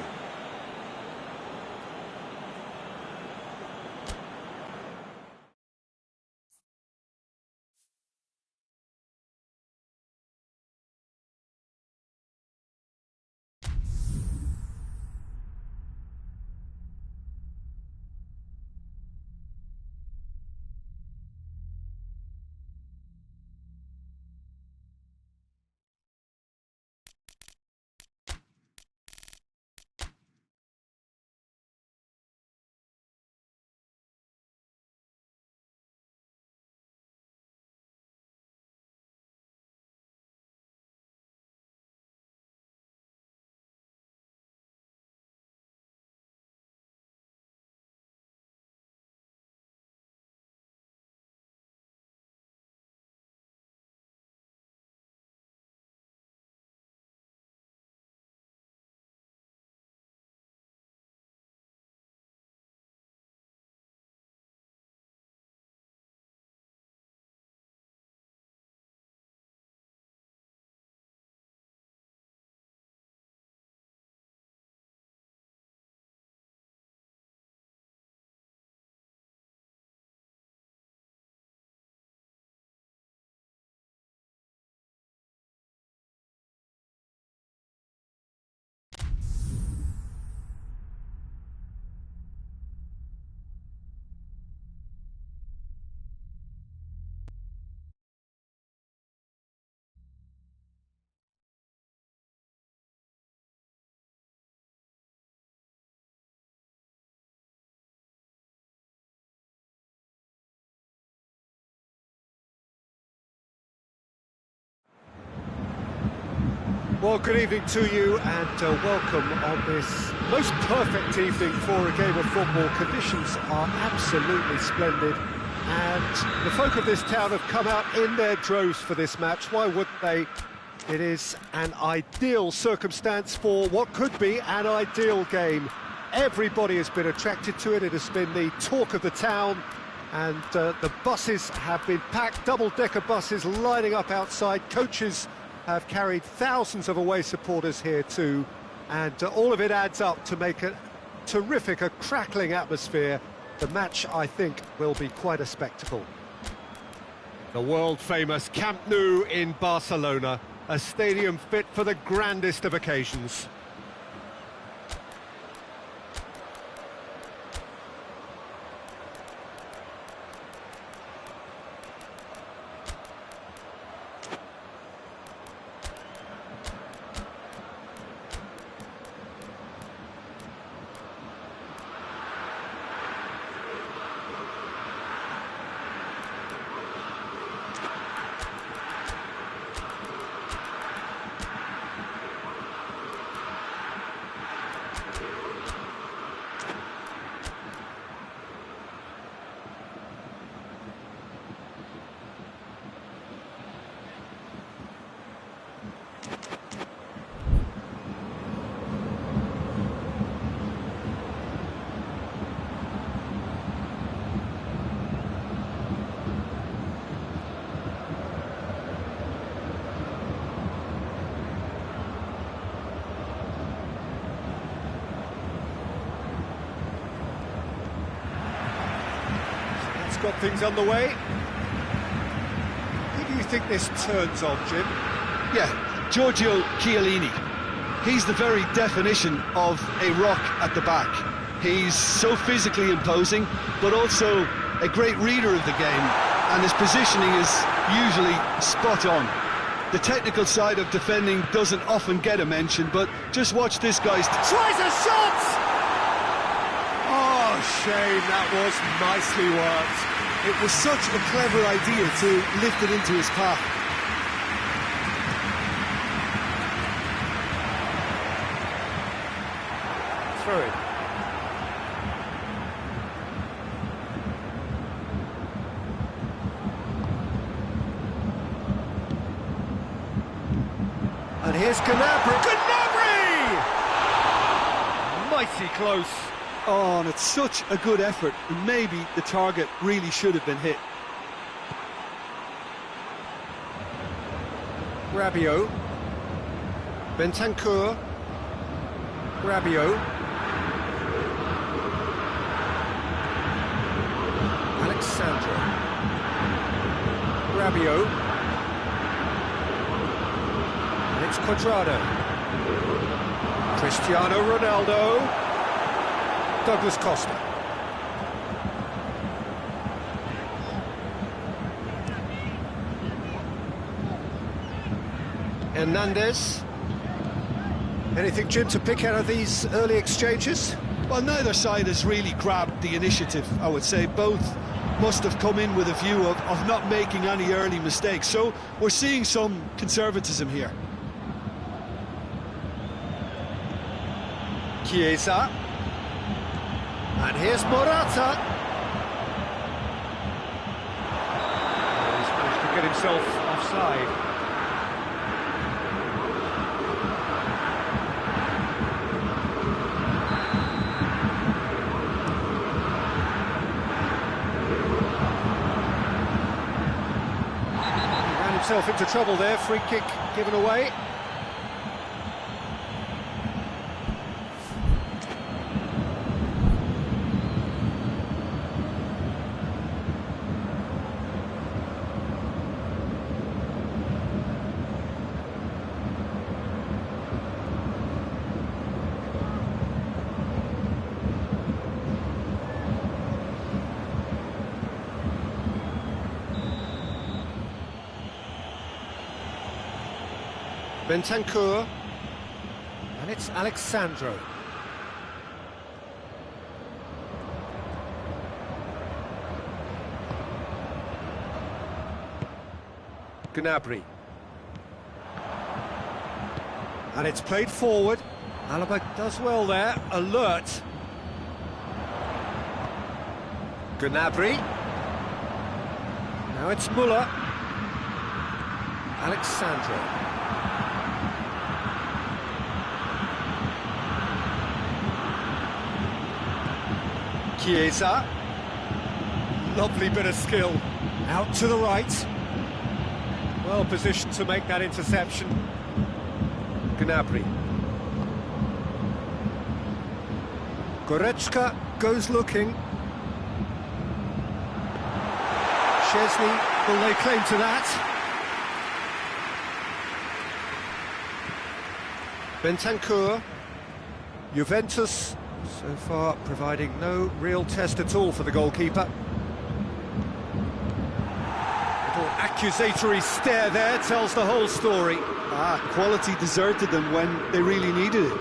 Well, good evening to you, and welcome on this most perfect evening for a game of football. Conditions are absolutely splendid, and the folk of this town have come out in their droves for this match. Why wouldn't they? It is an ideal circumstance for what could be an ideal game. Everybody has been attracted to it. It has been the talk of the town, and the buses have been packed, double-decker buses lining up outside. Coaches have carried thousands of away supporters here too, and all of it adds up to make a terrific, a crackling atmosphere. The match, I think, will be quite a spectacle. The world-famous Camp Nou in Barcelona, a stadium fit for the grandest of occasions. got things underway. Who do you think this turns on, Jim? Yeah, Giorgio Chiellini. He's the very definition of a rock at the back. He's so physically imposing, but also a great reader of the game, and his positioning is usually spot on. The technical side of defending doesn't often get a mention, but just watch this guy's... Tries a shot! Oh, shame, that was nicely worked. It was such a clever idea to lift it into his path. Throw it. And here's Gnabry. Gnabry! Mighty close. Oh, and it's such a good effort, and maybe the target really should have been hit. Rabiot. Bentancur. Rabiot. Alexandro. Rabiot. And it's Cuadrado. Cristiano Ronaldo. Douglas Costa. Hernandez. Anything, Jim, to pick out of these early exchanges? Well, neither side has really grabbed the initiative, I would say. Both must have come in with a view of not making any early mistakes. So we're seeing some conservatism here. Chiesa. And here's Morata. He's managed to get himself offside. He ran himself into trouble there, free kick given away. Bentancur, and it's Alexandro. Gnabry. And it's played forward. Alaba does well there, alert. Gnabry. Now it's Muller. Alexandro. Chiesa. Lovely bit of skill. Out to the right. Well positioned to make that interception. Gnabry. Goretzka goes looking. Szczesny will lay claim to that. Bentancur. Juventus so far providing no real test at all for the goalkeeper. Little accusatory stare there tells the whole story. Quality deserted them when they really needed it.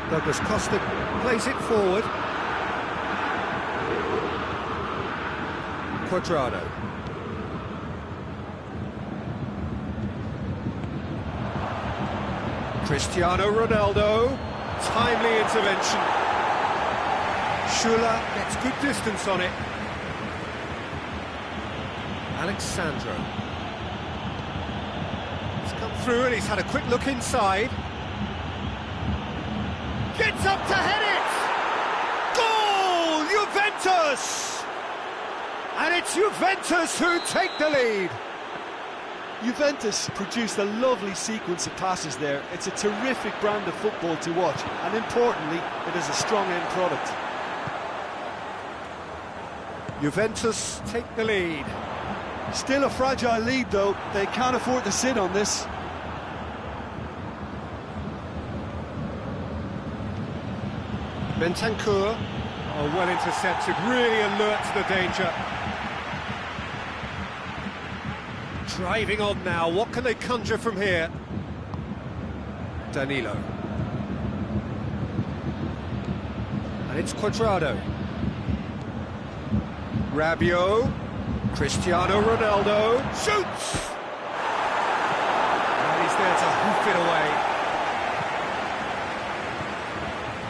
Douglas Costa plays it forward. Cuadrado. Cristiano Ronaldo, timely intervention. Schüller gets good distance on it. Alexandro. He's come through and he's had a quick look inside. Gets up to head it! Goal! Juventus! And it's Juventus who take the lead. Juventus produced a lovely sequence of passes there. It's a terrific brand of football to watch, and importantly, it is a strong end product. Juventus take the lead. Still a fragile lead, though. They can't afford to sit on this. Bentancur, oh, well intercepted, really alert to the danger. Driving on now, what can they conjure from here? Danilo. And it's Cuadrado. Rabiot. Cristiano Ronaldo. Shoots! And he's there to hoof it away.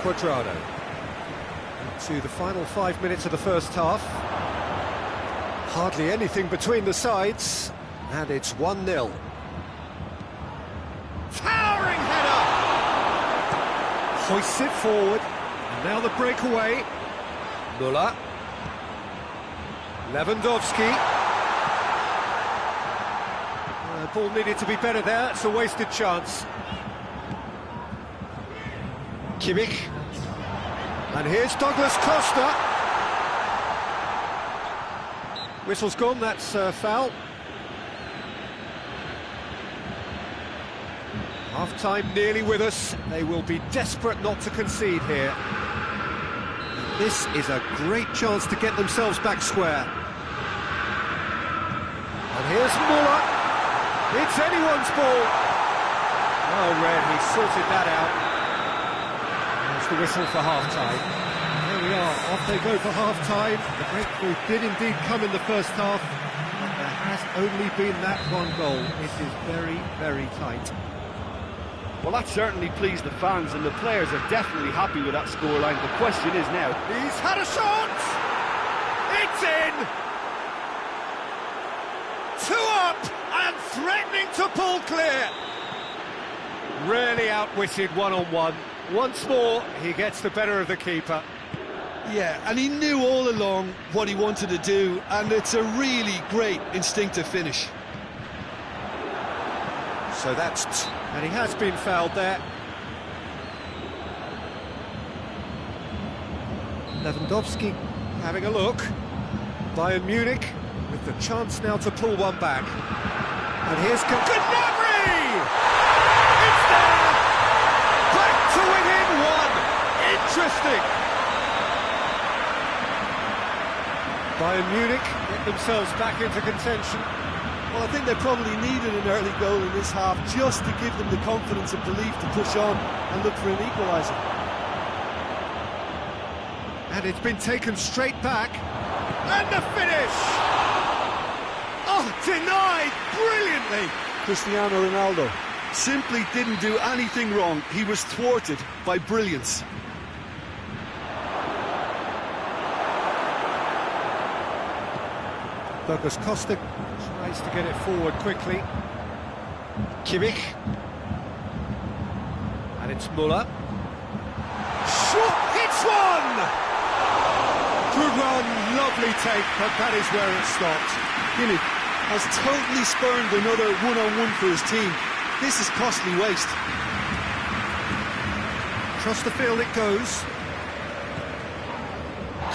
Cuadrado. To the final 5 minutes of the first half. Hardly anything between the sides. And it's 1-0. Towering header! Hoists it forward. And now the breakaway. Müller. Lewandowski. Ball needed to be better there. It's a wasted chance. Kimmich. And here's Douglas Costa. Whistle's gone, that's foul. Half-time nearly with us. They will be desperate not to concede here. This is a great chance to get themselves back square. And here's Müller. It's anyone's ball. Oh, Red, he sorted that out. There's the whistle for half-time. There we are, off they go for half-time. The breakthrough did indeed come in the first half, but there has only been that one goal. It is very, very tight. Well, that certainly pleased the fans, and the players are definitely happy with that scoreline. The question is now... He's had a shot! It's in! 2 up and threatening to pull clear. Really outwitted one-on-one. Once more, he gets the better of the keeper. Yeah, and he knew all along what he wanted to do, and it's a really great instinctive finish. So that's... and he has been fouled there. Lewandowski having a look. Bayern Munich with the chance now to pull one back. And here's Gnabry! It's there! Back to within 1! Interesting! Bayern Munich get themselves back into contention. Well, I think they probably needed an early goal in this half just to give them the confidence and belief to push on and look for an equaliser. And it's been taken straight back. And the finish! Oh, denied brilliantly! Cristiano Ronaldo simply didn't do anything wrong. He was thwarted by brilliance. Douglas Costa tries to get it forward quickly. Kimmich. And it's Müller. Shot, hits one! Good run, lovely take, but that is where it stopped. Kimmich has totally spurned another one-on-one for his team. This is costly waste. Across the field it goes.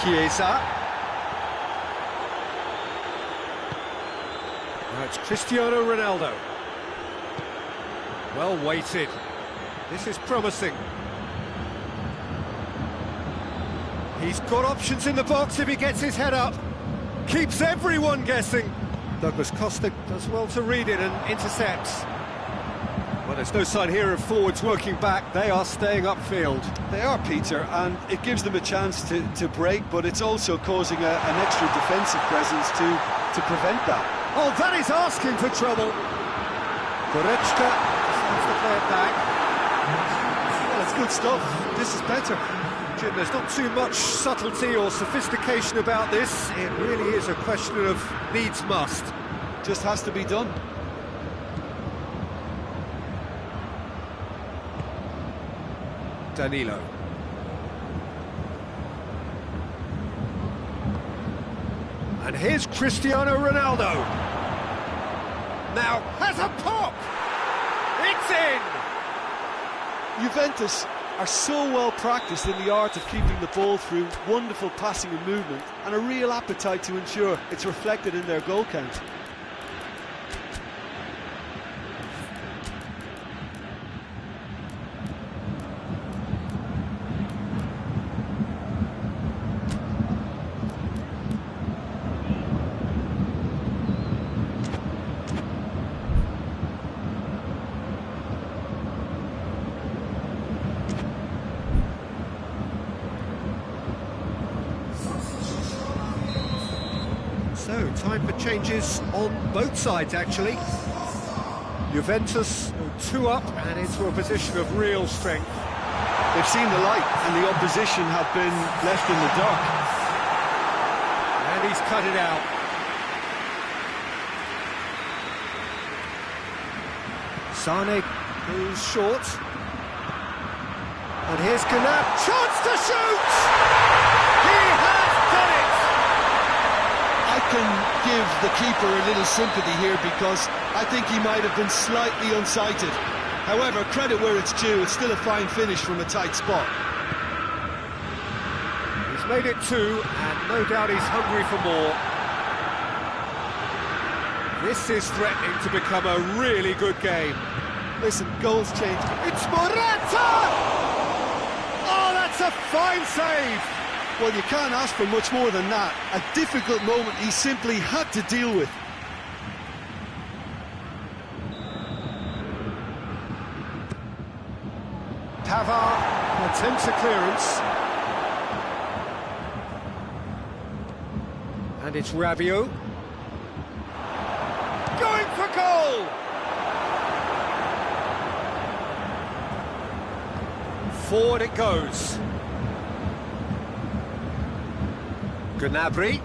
Chiesa. Now it's Cristiano Ronaldo. Well weighted. This is promising. He's got options in the box if he gets his head up. Keeps everyone guessing. Douglas Costa does well to read it and intercepts. Well, there's no sign here of forwards working back. They are staying upfield. They are, Peter, and it gives them a chance to break, but it's also causing an extra defensive presence to prevent that. Oh, that is asking for trouble. Goretzka decides to play it back. Well, it's good stuff. This is better. Jim, there's not too much subtlety or sophistication about this. It really is a question of needs must. Just has to be done. Danilo. And here's Cristiano Ronaldo. Now has a pop! It's in! Juventus are so well practiced in the art of keeping the ball through wonderful passing and movement, and a real appetite to ensure it's reflected in their goal count. So, time for changes on both sides, actually. Juventus 2 up and into a position of real strength. They've seen the light, and the opposition have been left in the dark. And he's cut it out. Sane goes short. And here's Gnab. Chance to shoot! He has done it! I can give the keeper a little sympathy here because I think he might have been slightly unsighted. However, credit where it's due, it's still a fine finish from a tight spot. He's made it 2, and no doubt he's hungry for more. This is threatening to become a really good game. Listen, goals change. It's Morata! Oh, that's a fine save! Well, you can't ask for much more than that. A difficult moment he simply had to deal with. Pavard attempts a clearance. And it's Rabiot. Going for goal! Forward it goes. Gnabry.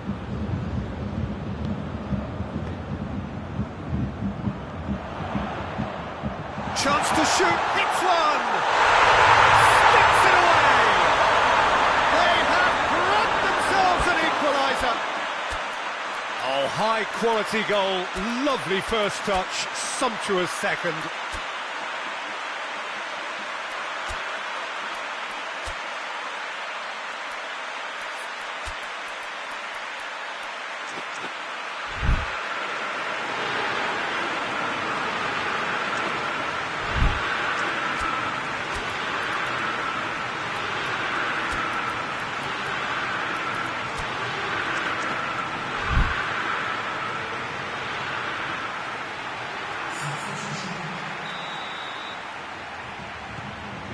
Chance to shoot, hits one! Sticks it away! They have grabbed themselves an equaliser! Oh, high-quality goal, lovely first touch, sumptuous second.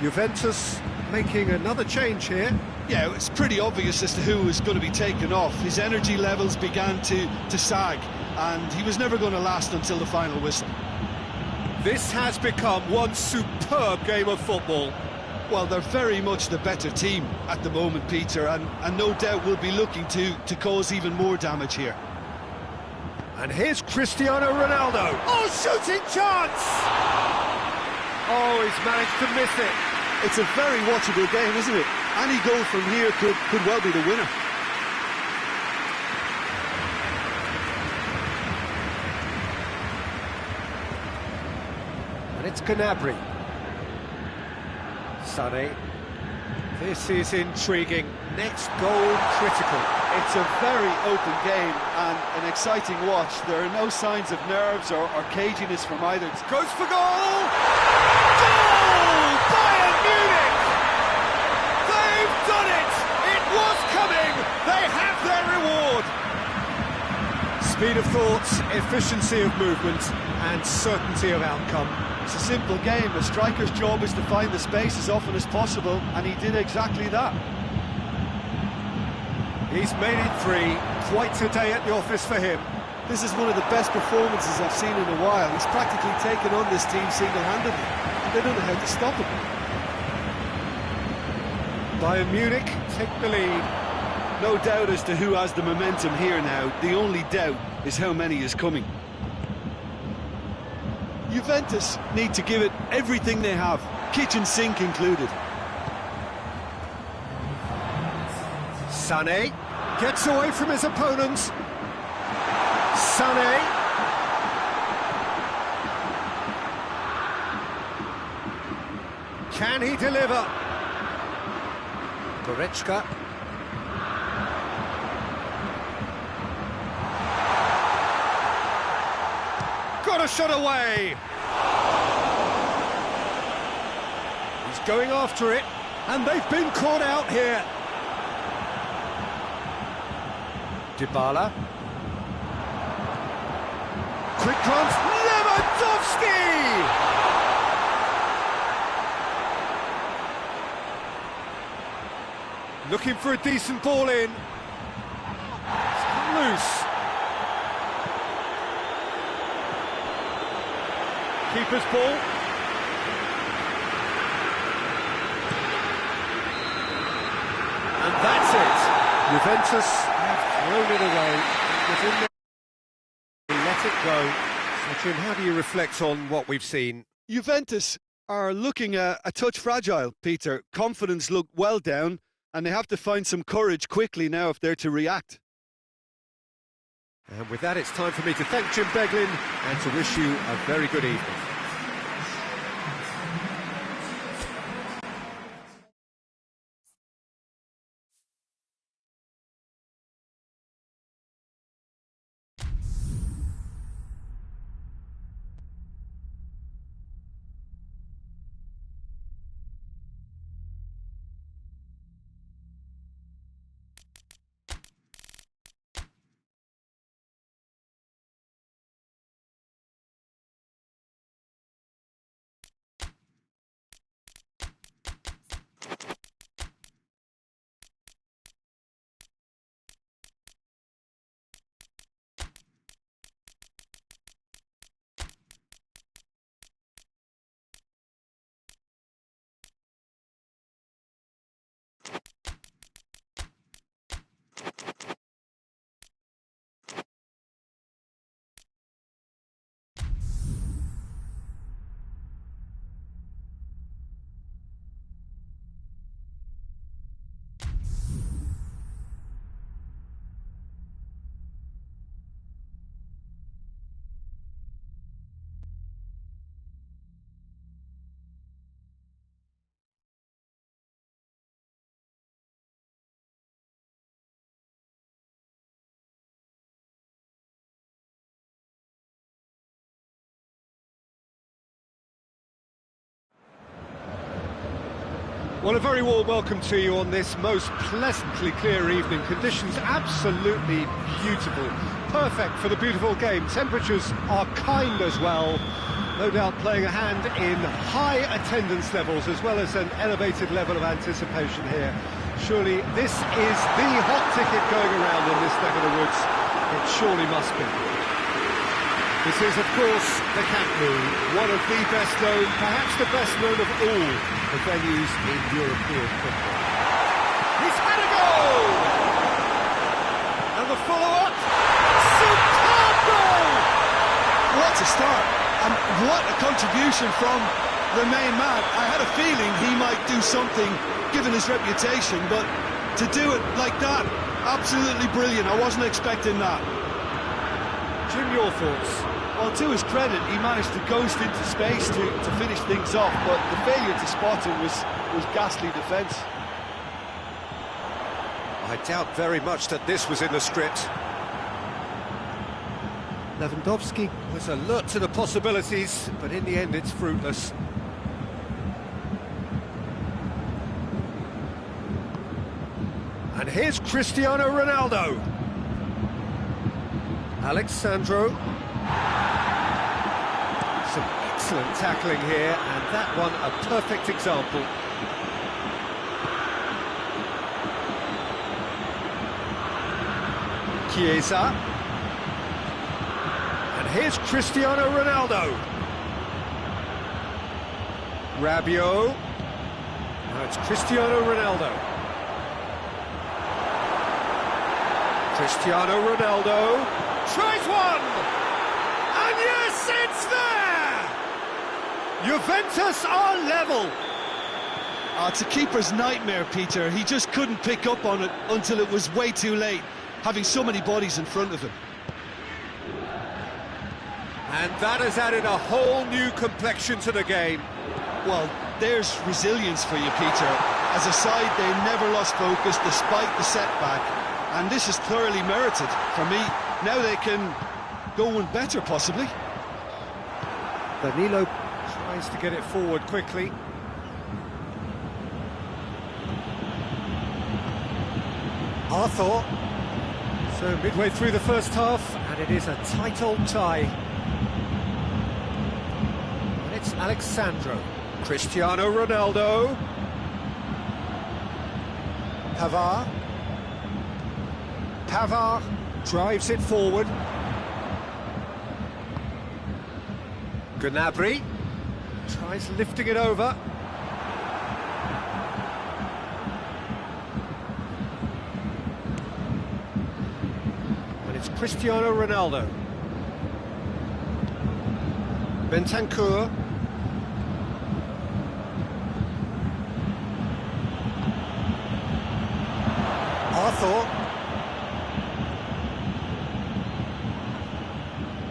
Juventus making another change here. Yeah, it's pretty obvious as to who was going to be taken off. His energy levels began to sag, and he was never going to last until the final whistle. This has become one superb game of football. Well, they're very much the better team at the moment, Peter, and no doubt will be looking to cause even more damage here. And here's Cristiano Ronaldo. Oh, shooting chance! Oh, he's managed to miss it. It's a very watchable game, isn't it? Any goal from here could well be the winner. And it's Gnabry. Sane. This is intriguing. Next goal critical. It's a very open game and an exciting watch. There are no signs of nerves or caginess from either. Goes for goal! Goal! Bayern Munich! They've done it! It was coming! They have their reward! Speed of thought, efficiency of movement, and certainty of outcome. It's a simple game. A striker's job is to find the space as often as possible, and he did exactly that. He's made it 3. Quite a day at the office for him. This is one of the best performances I've seen in a while. He's practically taken on this team single-handedly, and they don't know how to stop him. Bayern Munich take the lead. No doubt as to who has the momentum here now. The only doubt is how many is coming. Juventus need to give it everything they have, kitchen sink included. Sané gets away from his opponent. Sané. Can he deliver? Goretzka. Got a shot away! He's going after it, and they've been caught out here. Dybala. Quick glance, Lewandowski! Looking for a decent ball in. It's loose. Keeper's ball. And that's it. Juventus have thrown it away. It was in there. They let it go. So, Jim, how do you reflect on what we've seen? Juventus are looking a touch fragile, Peter. Confidence looked well down, and they have to find some courage quickly now if they're to react. And with that, it's time for me to thank Jim Beglin and to wish you a very good evening. Well, a very warm welcome to you on this most pleasantly clear evening. Conditions absolutely beautiful, perfect for the beautiful game. Temperatures are kind as well, no doubt playing a hand in high attendance levels as well as an elevated level of anticipation here. Surely this is the hot ticket going around in this neck of the woods. It surely must be. This is, of course, the Camp Nou, one of the best known, perhaps the best known of all the venues in European football. He's had a goal! And the follow-up, superb goal! What a start, and what a contribution from the main man. I had a feeling he might do something, given his reputation, but to do it like that, absolutely brilliant. I wasn't expecting that. Jim, your thoughts? Well, to his credit, he managed to ghost into space to finish things off, but the failure to spot him was ghastly defence. I doubt very much that this was in the script. Lewandowski was alert to the possibilities, but in the end it's fruitless. And here's Cristiano Ronaldo. Alexandro. Some excellent tackling here, and that one a perfect example. Chiesa. And here's Cristiano Ronaldo. Rabiot. Now it's Cristiano Ronaldo. Cristiano Ronaldo tries one! And yes, it's there! Juventus are level! It's a keeper's nightmare, Peter. He just couldn't pick up on it until it was way too late, having so many bodies in front of him. And that has added a whole new complexion to the game. Well, there's resilience for you, Peter. As a side, they never lost focus despite the setback, and this is thoroughly merited for me. Now they can go one better, possibly. Danilo tries to get it forward quickly. Arthur. So midway through the first half, and it is a tight old tie. And it's Alexandro. Cristiano Ronaldo. Pavard. Pavard drives it forward. Gnabry tries lifting it over. And it's Cristiano Ronaldo. Bentancur. Arthur.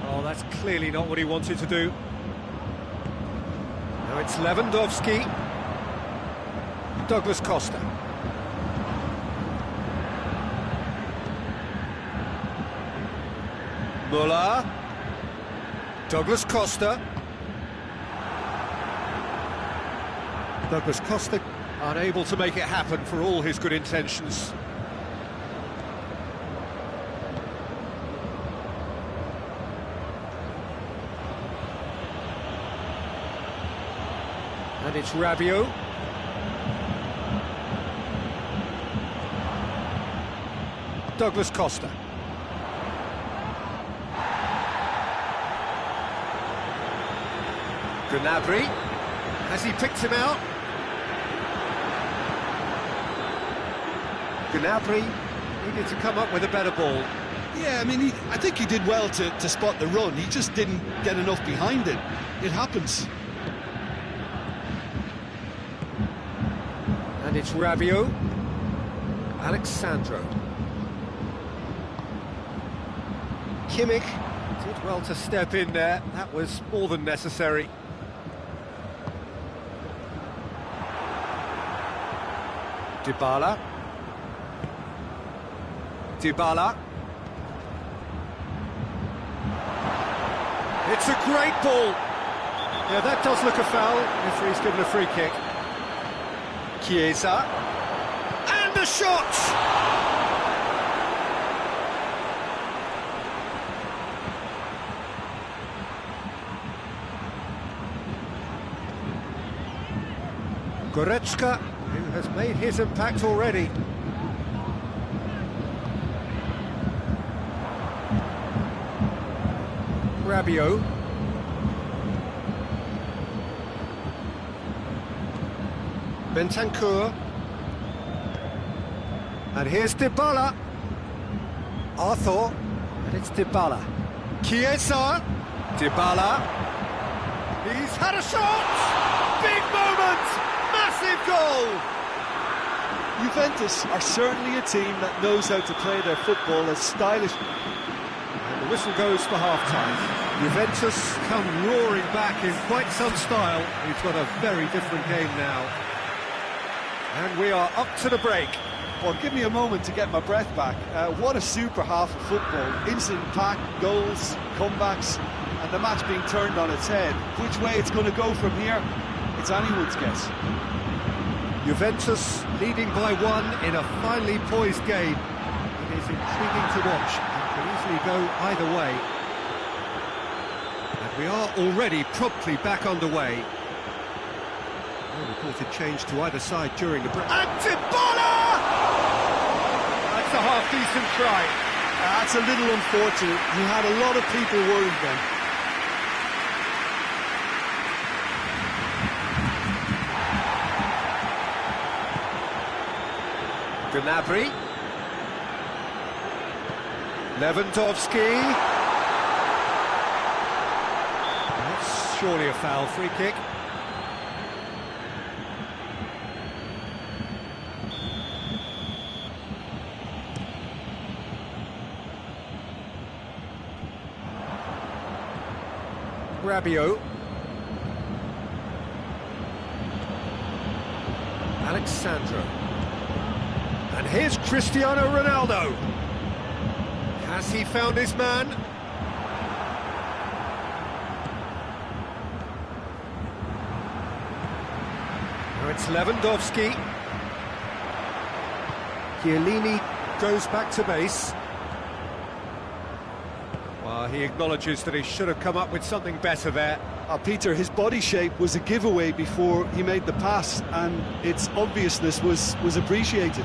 Oh, that's clearly not what he wanted to do. Now it's Lewandowski. Douglas Costa. Muller. Douglas Costa. Douglas Costa unable to make it happen for all his good intentions. And it's Rabiot. Douglas Costa. Gnabry. Has he picked him out? Gnabry needed to come up with a better ball. Yeah, I mean, I think he did well to spot the run. He just didn't get enough behind it. It happens. And it's Rabiot. Alexandro. Kimmich did well to step in there. That was more than necessary. Dybala. Dybala. It's a great ball. Yeah, that does look a foul. Referee's given a free kick. Chiesa. And a shot! Goretzka, who has made his impact already. Rabiot. Bentancur. And here's Dybala. Arthur. And it's Dybala. Chiesa. Dybala. He's had a shot! Big moment! Massive goal! Juventus are certainly a team that knows how to play their football as stylish. And the whistle goes for half-time. Juventus come roaring back in quite some style. It's got a very different game now. And we are up to the break. Well, give me a moment to get my breath back. What a super half of football. Instant pack, goals, comebacks, and the match being turned on its head. Which way it's going to go from here, it's anyone's guess. Juventus leading by one in a finely poised game. It is intriguing to watch and can easily go either way. And we are already promptly back underway. No reported change to either side during the break. And Dybala! That's a half-decent try. That's a little unfortunate. He had a lot of people worried then. Gnabry. Lewandowski. That's surely a foul. Free kick. Rabiot. Alexandro. And here's Cristiano Ronaldo. Has he found his man? Now it's Lewandowski. Chiellini goes back to base. Well, he acknowledges that he should have come up with something better there. Peter, his body shape was a giveaway before he made the pass, and its obviousness was appreciated.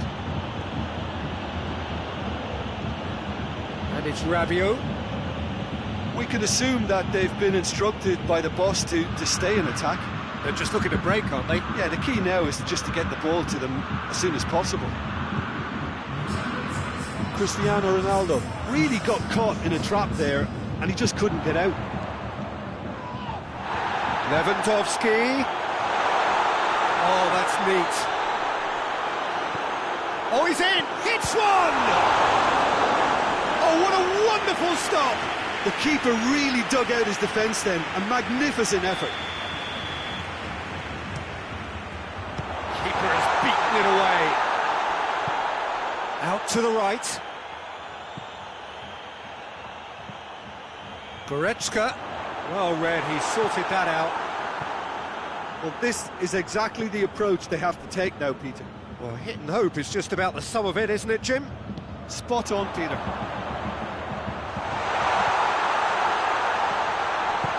And it's Rabiot. We could assume that they've been instructed by the boss to stay in attack. They're just looking to break, aren't they? Yeah, the key now is just to get the ball to them as soon as possible. Cristiano Ronaldo really got caught in a trap there, and he just couldn't get out. Lewandowski. Oh, that's neat. Oh, he's in! Hits one! Oh, what a wonderful stop! The keeper really dug out his defence then. A magnificent effort. Keeper has beaten it away. Out to the right. Goretzka. Well read, he sorted that out. Well, this is exactly the approach they have to take now, Peter. Well, hit and hope is just about the sum of it, isn't it, Jim? Spot on, Peter.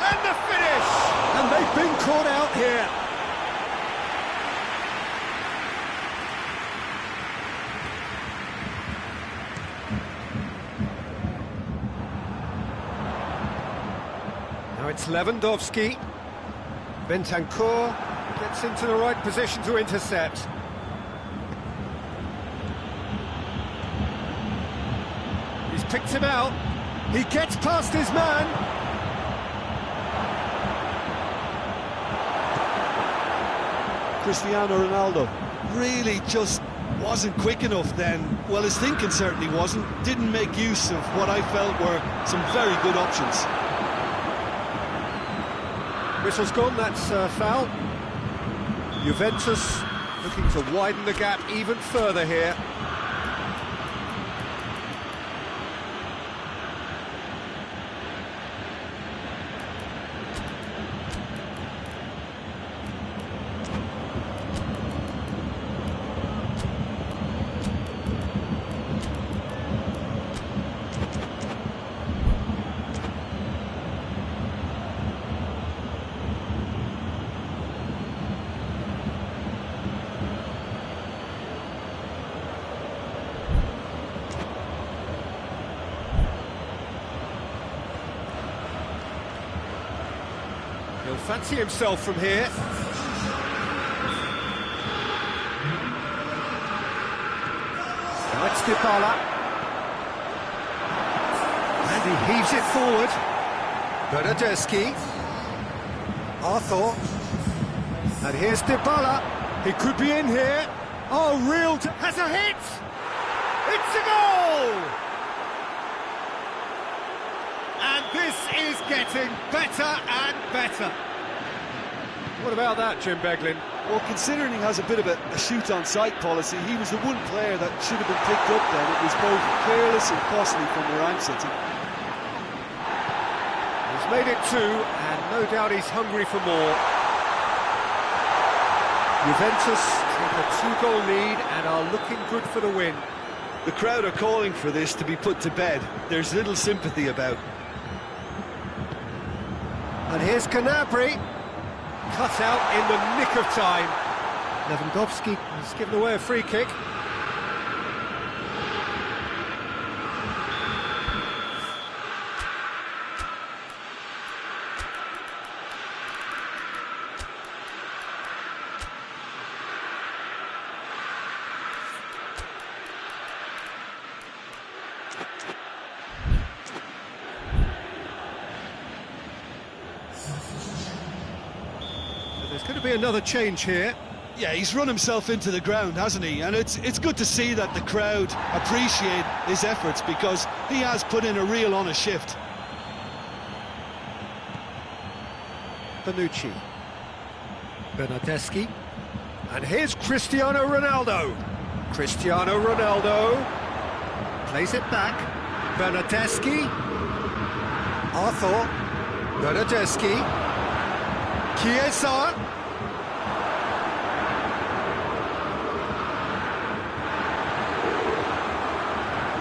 And the finish! And they've been caught out here. Now it's Lewandowski. Bentancur gets into the right position to intercept. He's picked him out. He gets past his man. Cristiano Ronaldo really just wasn't quick enough then. Well, his thinking certainly wasn't. Didn't make use of what I felt were some very good options. Whistle's gone, that's foul. Juventus looking to widen the gap even further here. He'll fancy himself from here. Now it's Dybala. And he heaves it forward. Bernardeschi. Arthur. And here's Dybala. He could be in here. Oh, has a hit! It's a goal! And this is getting better and better. What about that, Jim Beglin? Well, considering he has a bit of a shoot-on-sight policy, he was the one player that should have been picked up then. It was both careless and costly from where I'm sitting. He's made it two, and no doubt he's hungry for more. Juventus take a two-goal lead and are looking good for the win. The crowd are calling for this to be put to bed. There's little sympathy about. And here's Gnabry, cut out in the nick of time. Lewandowski has given away a free kick. There's going to be another change here. Yeah, he's run himself into the ground, hasn't he? And it's good to see that the crowd appreciate his efforts, because he has put in a real honest shift. Bonucci. Bernardeschi. And here's Cristiano Ronaldo. Cristiano Ronaldo plays it back. Bernardeschi. Arthur. Bernardeschi. Chiesa.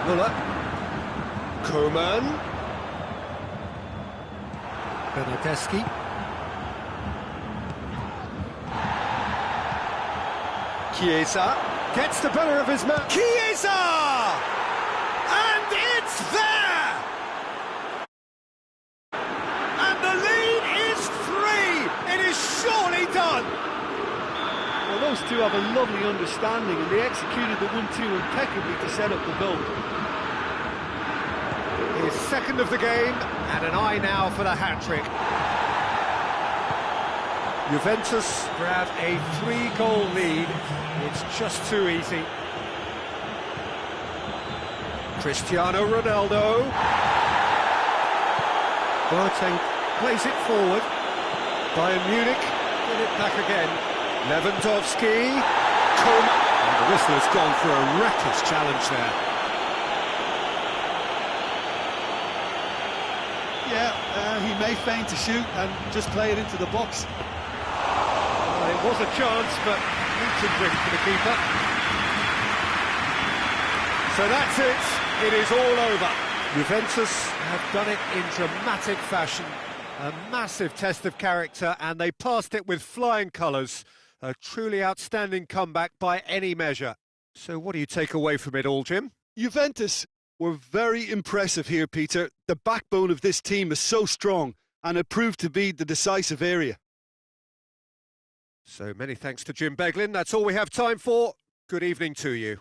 Muller. Koeman. Bernardeschi. Chiesa gets the better of his man. Chiesa! And it's there! And the lead is 3! It is surely done! Well, those two have a lovely understanding, and they executed the 1-2 impeccably to set up the goal. His second of the game, and an eye now for the hat-trick. Juventus grab a 3-goal lead. It's just too easy. Cristiano Ronaldo. Boateng plays it forward. Bayern Munich get it back again. Lewandowski. Koeman. And the whistler's gone for a reckless challenge there. Yeah, he may feign to shoot and just play it into the box. Well, it was a chance, but too quick for the keeper. So that's it. It is all over. Juventus have done it in dramatic fashion. A massive test of character, and they passed it with flying colours. A truly outstanding comeback by any measure. So what do you take away from it all, Jim? Juventus were very impressive here, Peter. The backbone of this team is so strong, and it proved to be the decisive area. So many thanks to Jim Beglin. That's all we have time for. Good evening to you.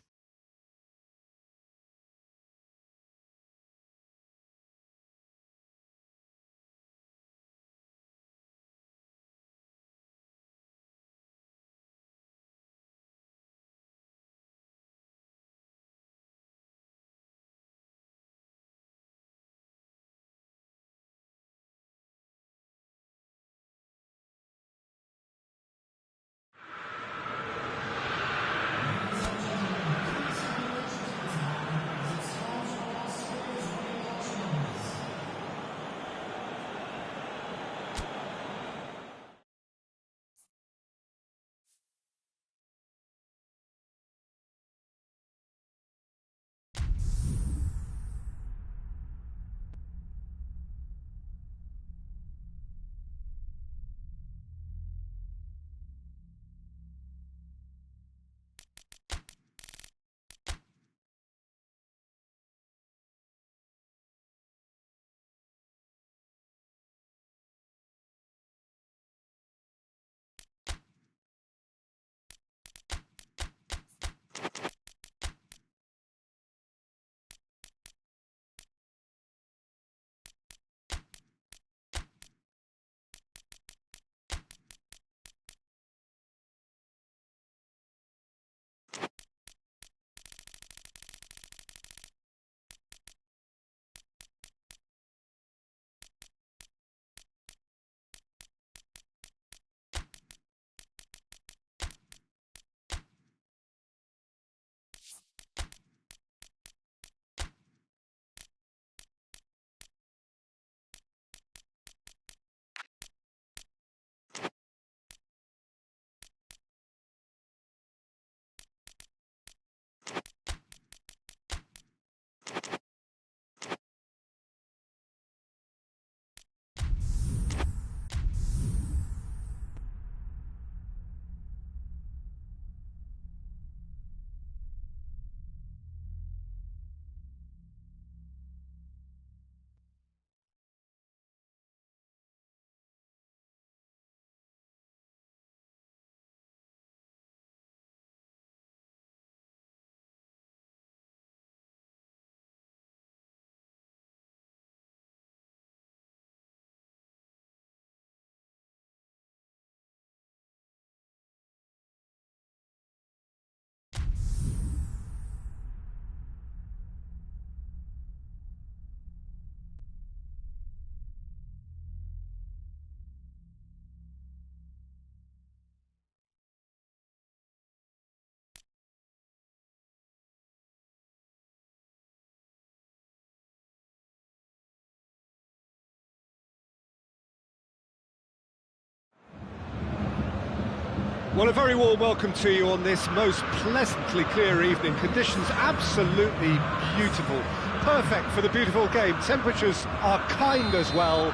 Well, a very warm welcome to you on this most pleasantly clear evening. Conditions absolutely beautiful. Perfect for the beautiful game. Temperatures are kind as well.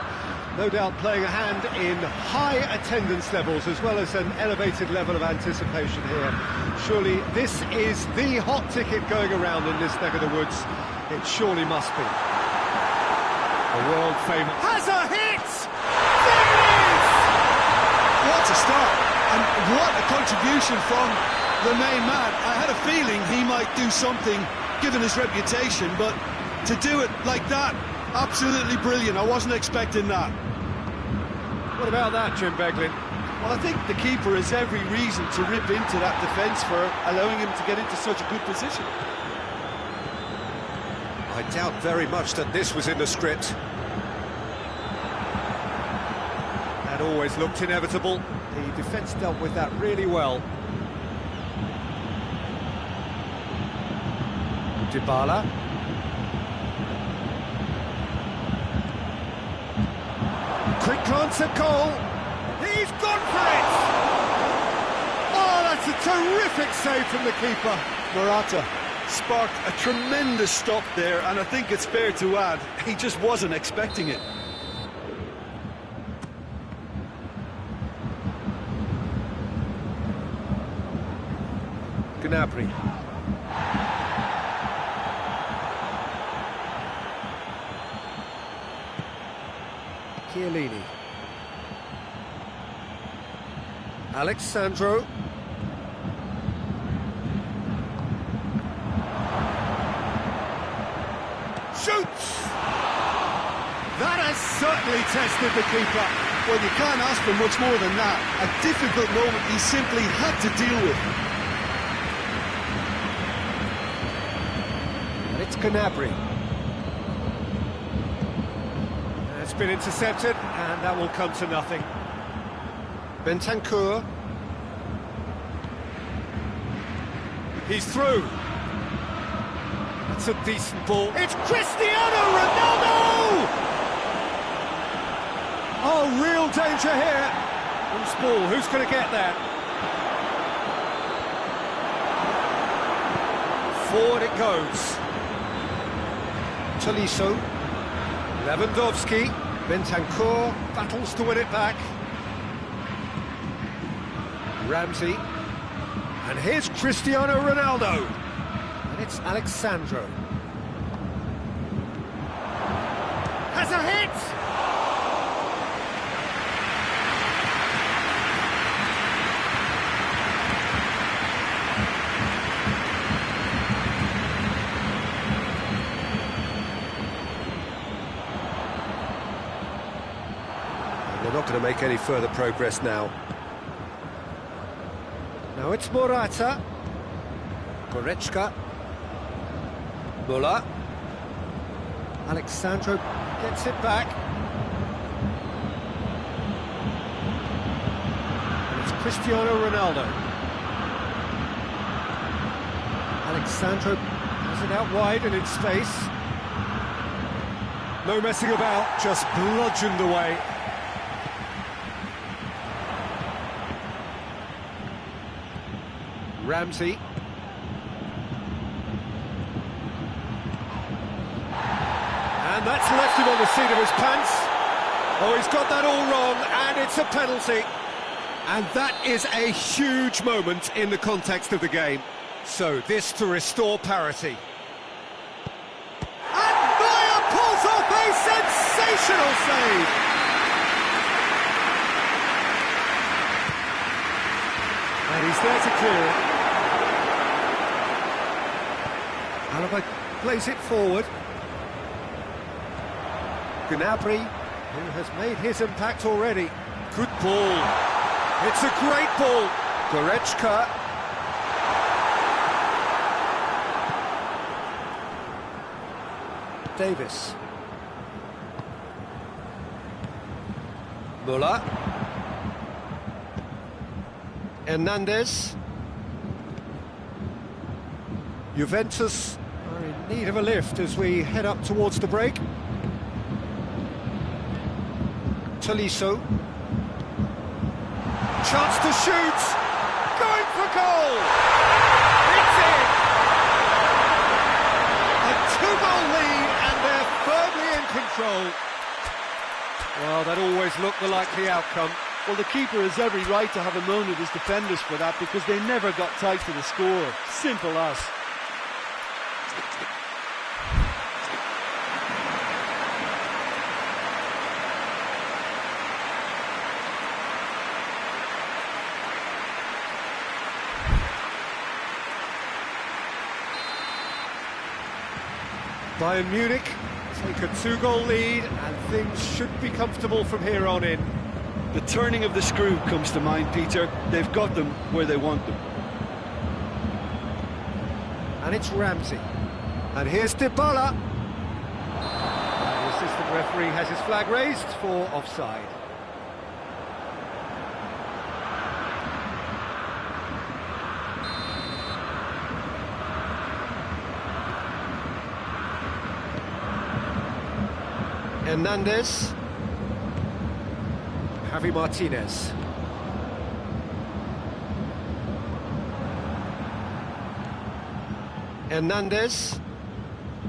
No doubt playing a hand in high attendance levels as well as an elevated level of anticipation here. Surely this is the hot ticket going around in this neck of the woods. It surely must be. A world famous... Has a hit! There it is! What a start! And what a contribution from the main man. I had a feeling he might do something, given his reputation, but to do it like that, absolutely brilliant. I wasn't expecting that. What about that, Jim Beglin? Well, I think the keeper has every reason to rip into that defence for allowing him to get into such a good position. I doubt very much that this was in the script. That always looked inevitable. The defence dealt with that really well. Dybala. Quick glance at goal. He's gone for it! Oh, that's a terrific save from the keeper. Morata sparked a tremendous stop there, and I think it's fair to add, he just wasn't expecting it. Gnabry. Chiellini. Alexandro. Shoots! That has certainly tested the keeper. Well, you can't ask for much more than that. A difficult moment he simply had to deal with. And it's Gnabry. It's been intercepted, and that will come to nothing. Bentancur. He's through. That's a decent ball. It's Cristiano Ronaldo! Oh, real danger here. Loose ball, who's going to get that? Forward it goes. Tolisso. Lewandowski. Bentancur battles to win it back. Ramsey. And here's Cristiano Ronaldo. And it's Alexandro. Has a hit! And they're not going to make any further progress now. Now it's Morata. Goretzka. Muller. Alexandro gets it back. And it's Cristiano Ronaldo. Alexandro has it out wide and in space. No messing about, just bludgeoned away. Ramsey. And that's left him on the seat of his pants. Oh, he's got that all wrong, and it's a penalty. And that is a huge moment in the context of the game. So this to restore parity. And Neuer pulls off a sensational save. And he's there to clear it. Alaba plays it forward. Gnabry, who has made his impact already. Good ball. It's a great ball. Goretzka. Davis. Muller. Hernandez. Juventus are in need of a lift as we head up towards the break. Tolisso. Chance to shoot! going for goal! It's in! A two-goal lead, and they're firmly in control. Well, that always looked the likely outcome. Well, the keeper has every right to have a moan at his defenders for that, because they never got tight to the score. Simple as. Bayern Munich take a two-goal lead, and things should be comfortable from here on in. The turning of the screw comes to mind, Peter. They've got them where they want them. And it's Ramsey. And here's Dybala. The assistant referee has his flag raised for offside. Hernandez. Javi Martinez. Hernandez.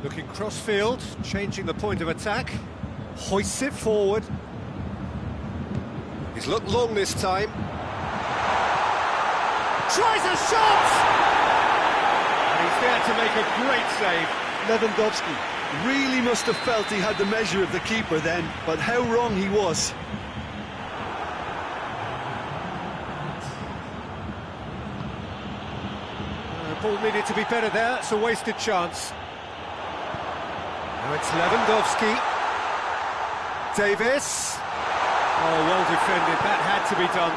Looking cross-field, changing the point of attack. Hoists it forward. He's looked long this time. Tries a shot! And he's there to make a great save. Lewandowski really must have felt he had the measure of the keeper then, but how wrong he was. The ball needed to be better there, it's a wasted chance. Now it's Lewandowski. Davis. Oh, well defended, that had to be done.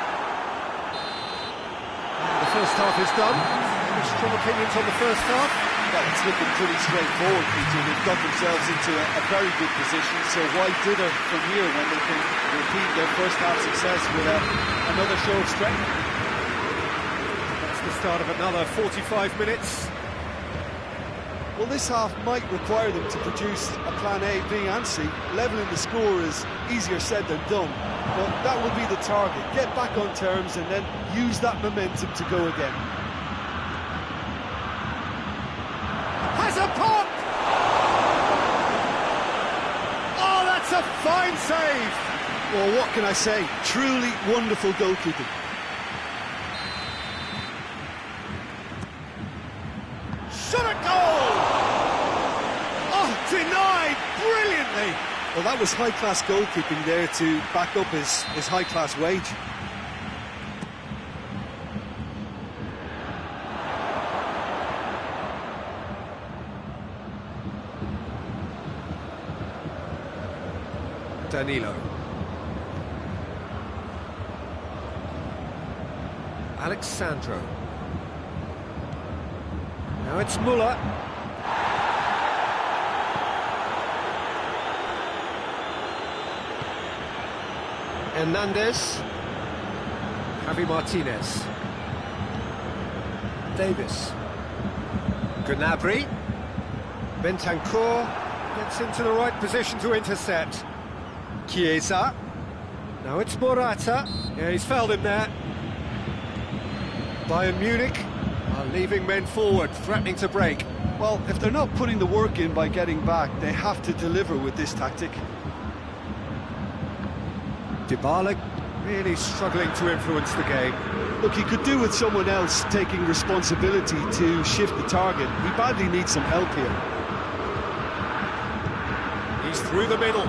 And the first half is done. Any strong opinions on the first half? Well, it's looking pretty straightforward, Peter. They've got themselves into a very good position, so why dither from here when they can repeat their first half success with another show of strength? That's the start of another 45 minutes. Well, this half might require them to produce a plan A, B and C. Levelling the score is easier said than done, but that will be the target. Get back on terms and then use that momentum to go again. Has a pop! Oh, that's a fine save! Well, what can I say? Truly wonderful goalkeeping. Shot at goal! Oh, denied brilliantly! Well, that was high-class goalkeeping there to back up his high-class wage. Danilo. Alexandro. Now it's Muller. Hernandez. Javi Martinez. Davis. Gnabry. Bentancur gets into the right position to intercept. Chiesa. Now it's Morata. Yeah, he's fouled him there. Bayern Munich are leaving men forward, threatening to break. Well, if they're not putting the work in by getting back, they have to deliver with this tactic. Dybala really struggling to influence the game. Look, he could do with someone else taking responsibility to shift the target. He badly needs some help here. He's through the middle.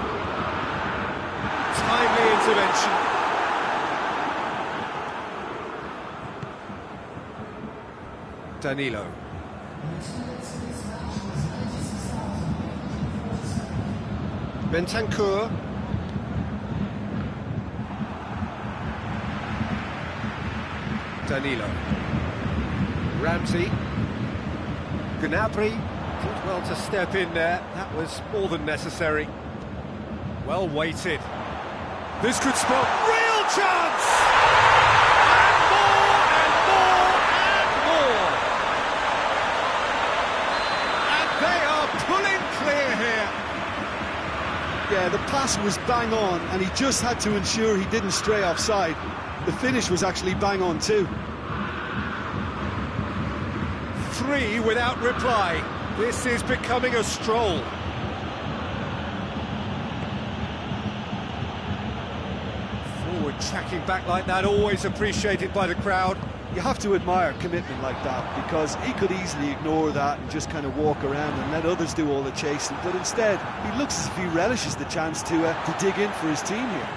Timely intervention. Danilo. Bentancur. Danilo. Ramsey. Gnabry did well to step in there. That was more than necessary. Well weighted. This could spell real chance! And more, and more, and more! And they are pulling clear here. Yeah, the pass was bang on, and he just had to ensure he didn't stray offside. The finish was actually bang on too. 3 without reply. This is becoming a stroll. Forward tracking back like that, always appreciated by the crowd. You have to admire commitment like that, because he could easily ignore that and just kind of walk around and let others do all the chasing, but instead he looks as if he relishes the chance to dig in for his team here.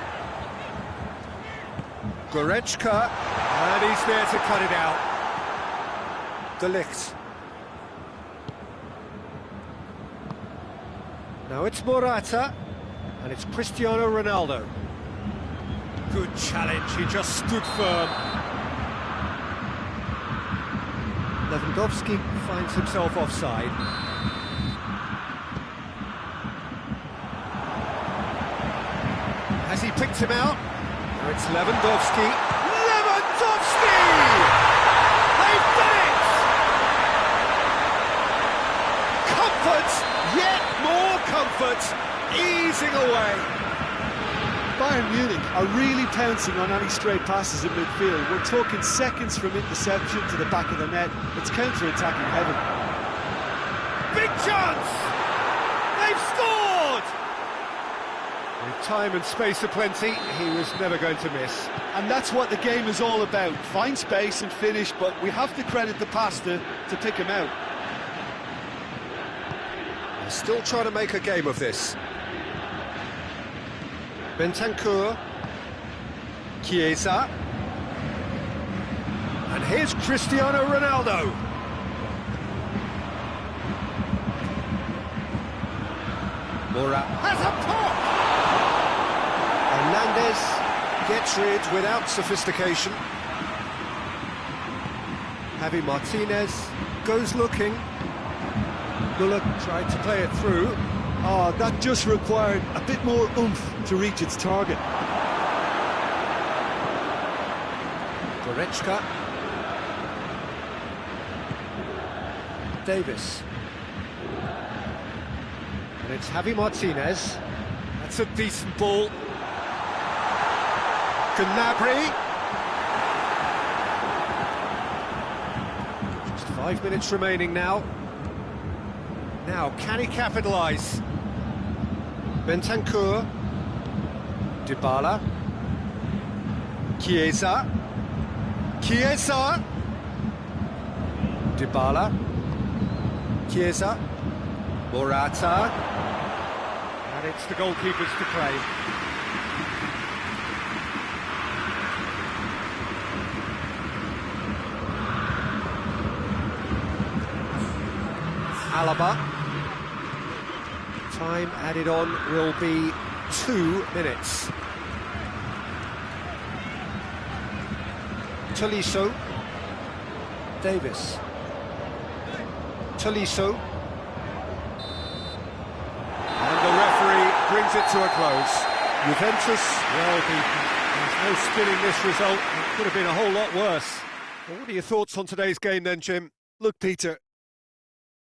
Goretzka, and he's there to cut it out. De Ligt. Now it's Morata, and it's Cristiano Ronaldo. Good challenge, he just stood firm. Lewandowski finds himself offside. Has he picked him out? Now it's Lewandowski. Lewandowski! They've done it! Comfort, yet more comfort, easing away. Bayern Munich are really pouncing on any straight passes in midfield. We're talking seconds from interception to the back of the net. It's counter-attacking heaven. Big chance! They've scored! With time and space aplenty, he was never going to miss. And that's what the game is all about. Find space and finish, but we have to credit the pass to pick him out. They're still trying to make a game of this. Bentancur, Chiesa, and here's Cristiano Ronaldo. Moura has a pop! Hernandez gets rid without sophistication. Javi Martinez goes looking. Muller tried to play it through. Oh, that just required a bit more oomph to reach its target. Goretzka. Davis. And it's Javi Martinez. That's a decent ball. Gnabry. Just 5 minutes remaining now. Now, can he capitalise? Bentancur, Dybala, Chiesa, Dybala, Chiesa, Morata, and it's the goalkeepers to claim. Alaba. Time added on will be 2 minutes. Tolisso. Davis. Tolisso. And the referee brings it to a close. Juventus, well beaten. There's no spinning this result. It could have been a whole lot worse. Well, what are your thoughts on today's game then, Jim? Look, Peter,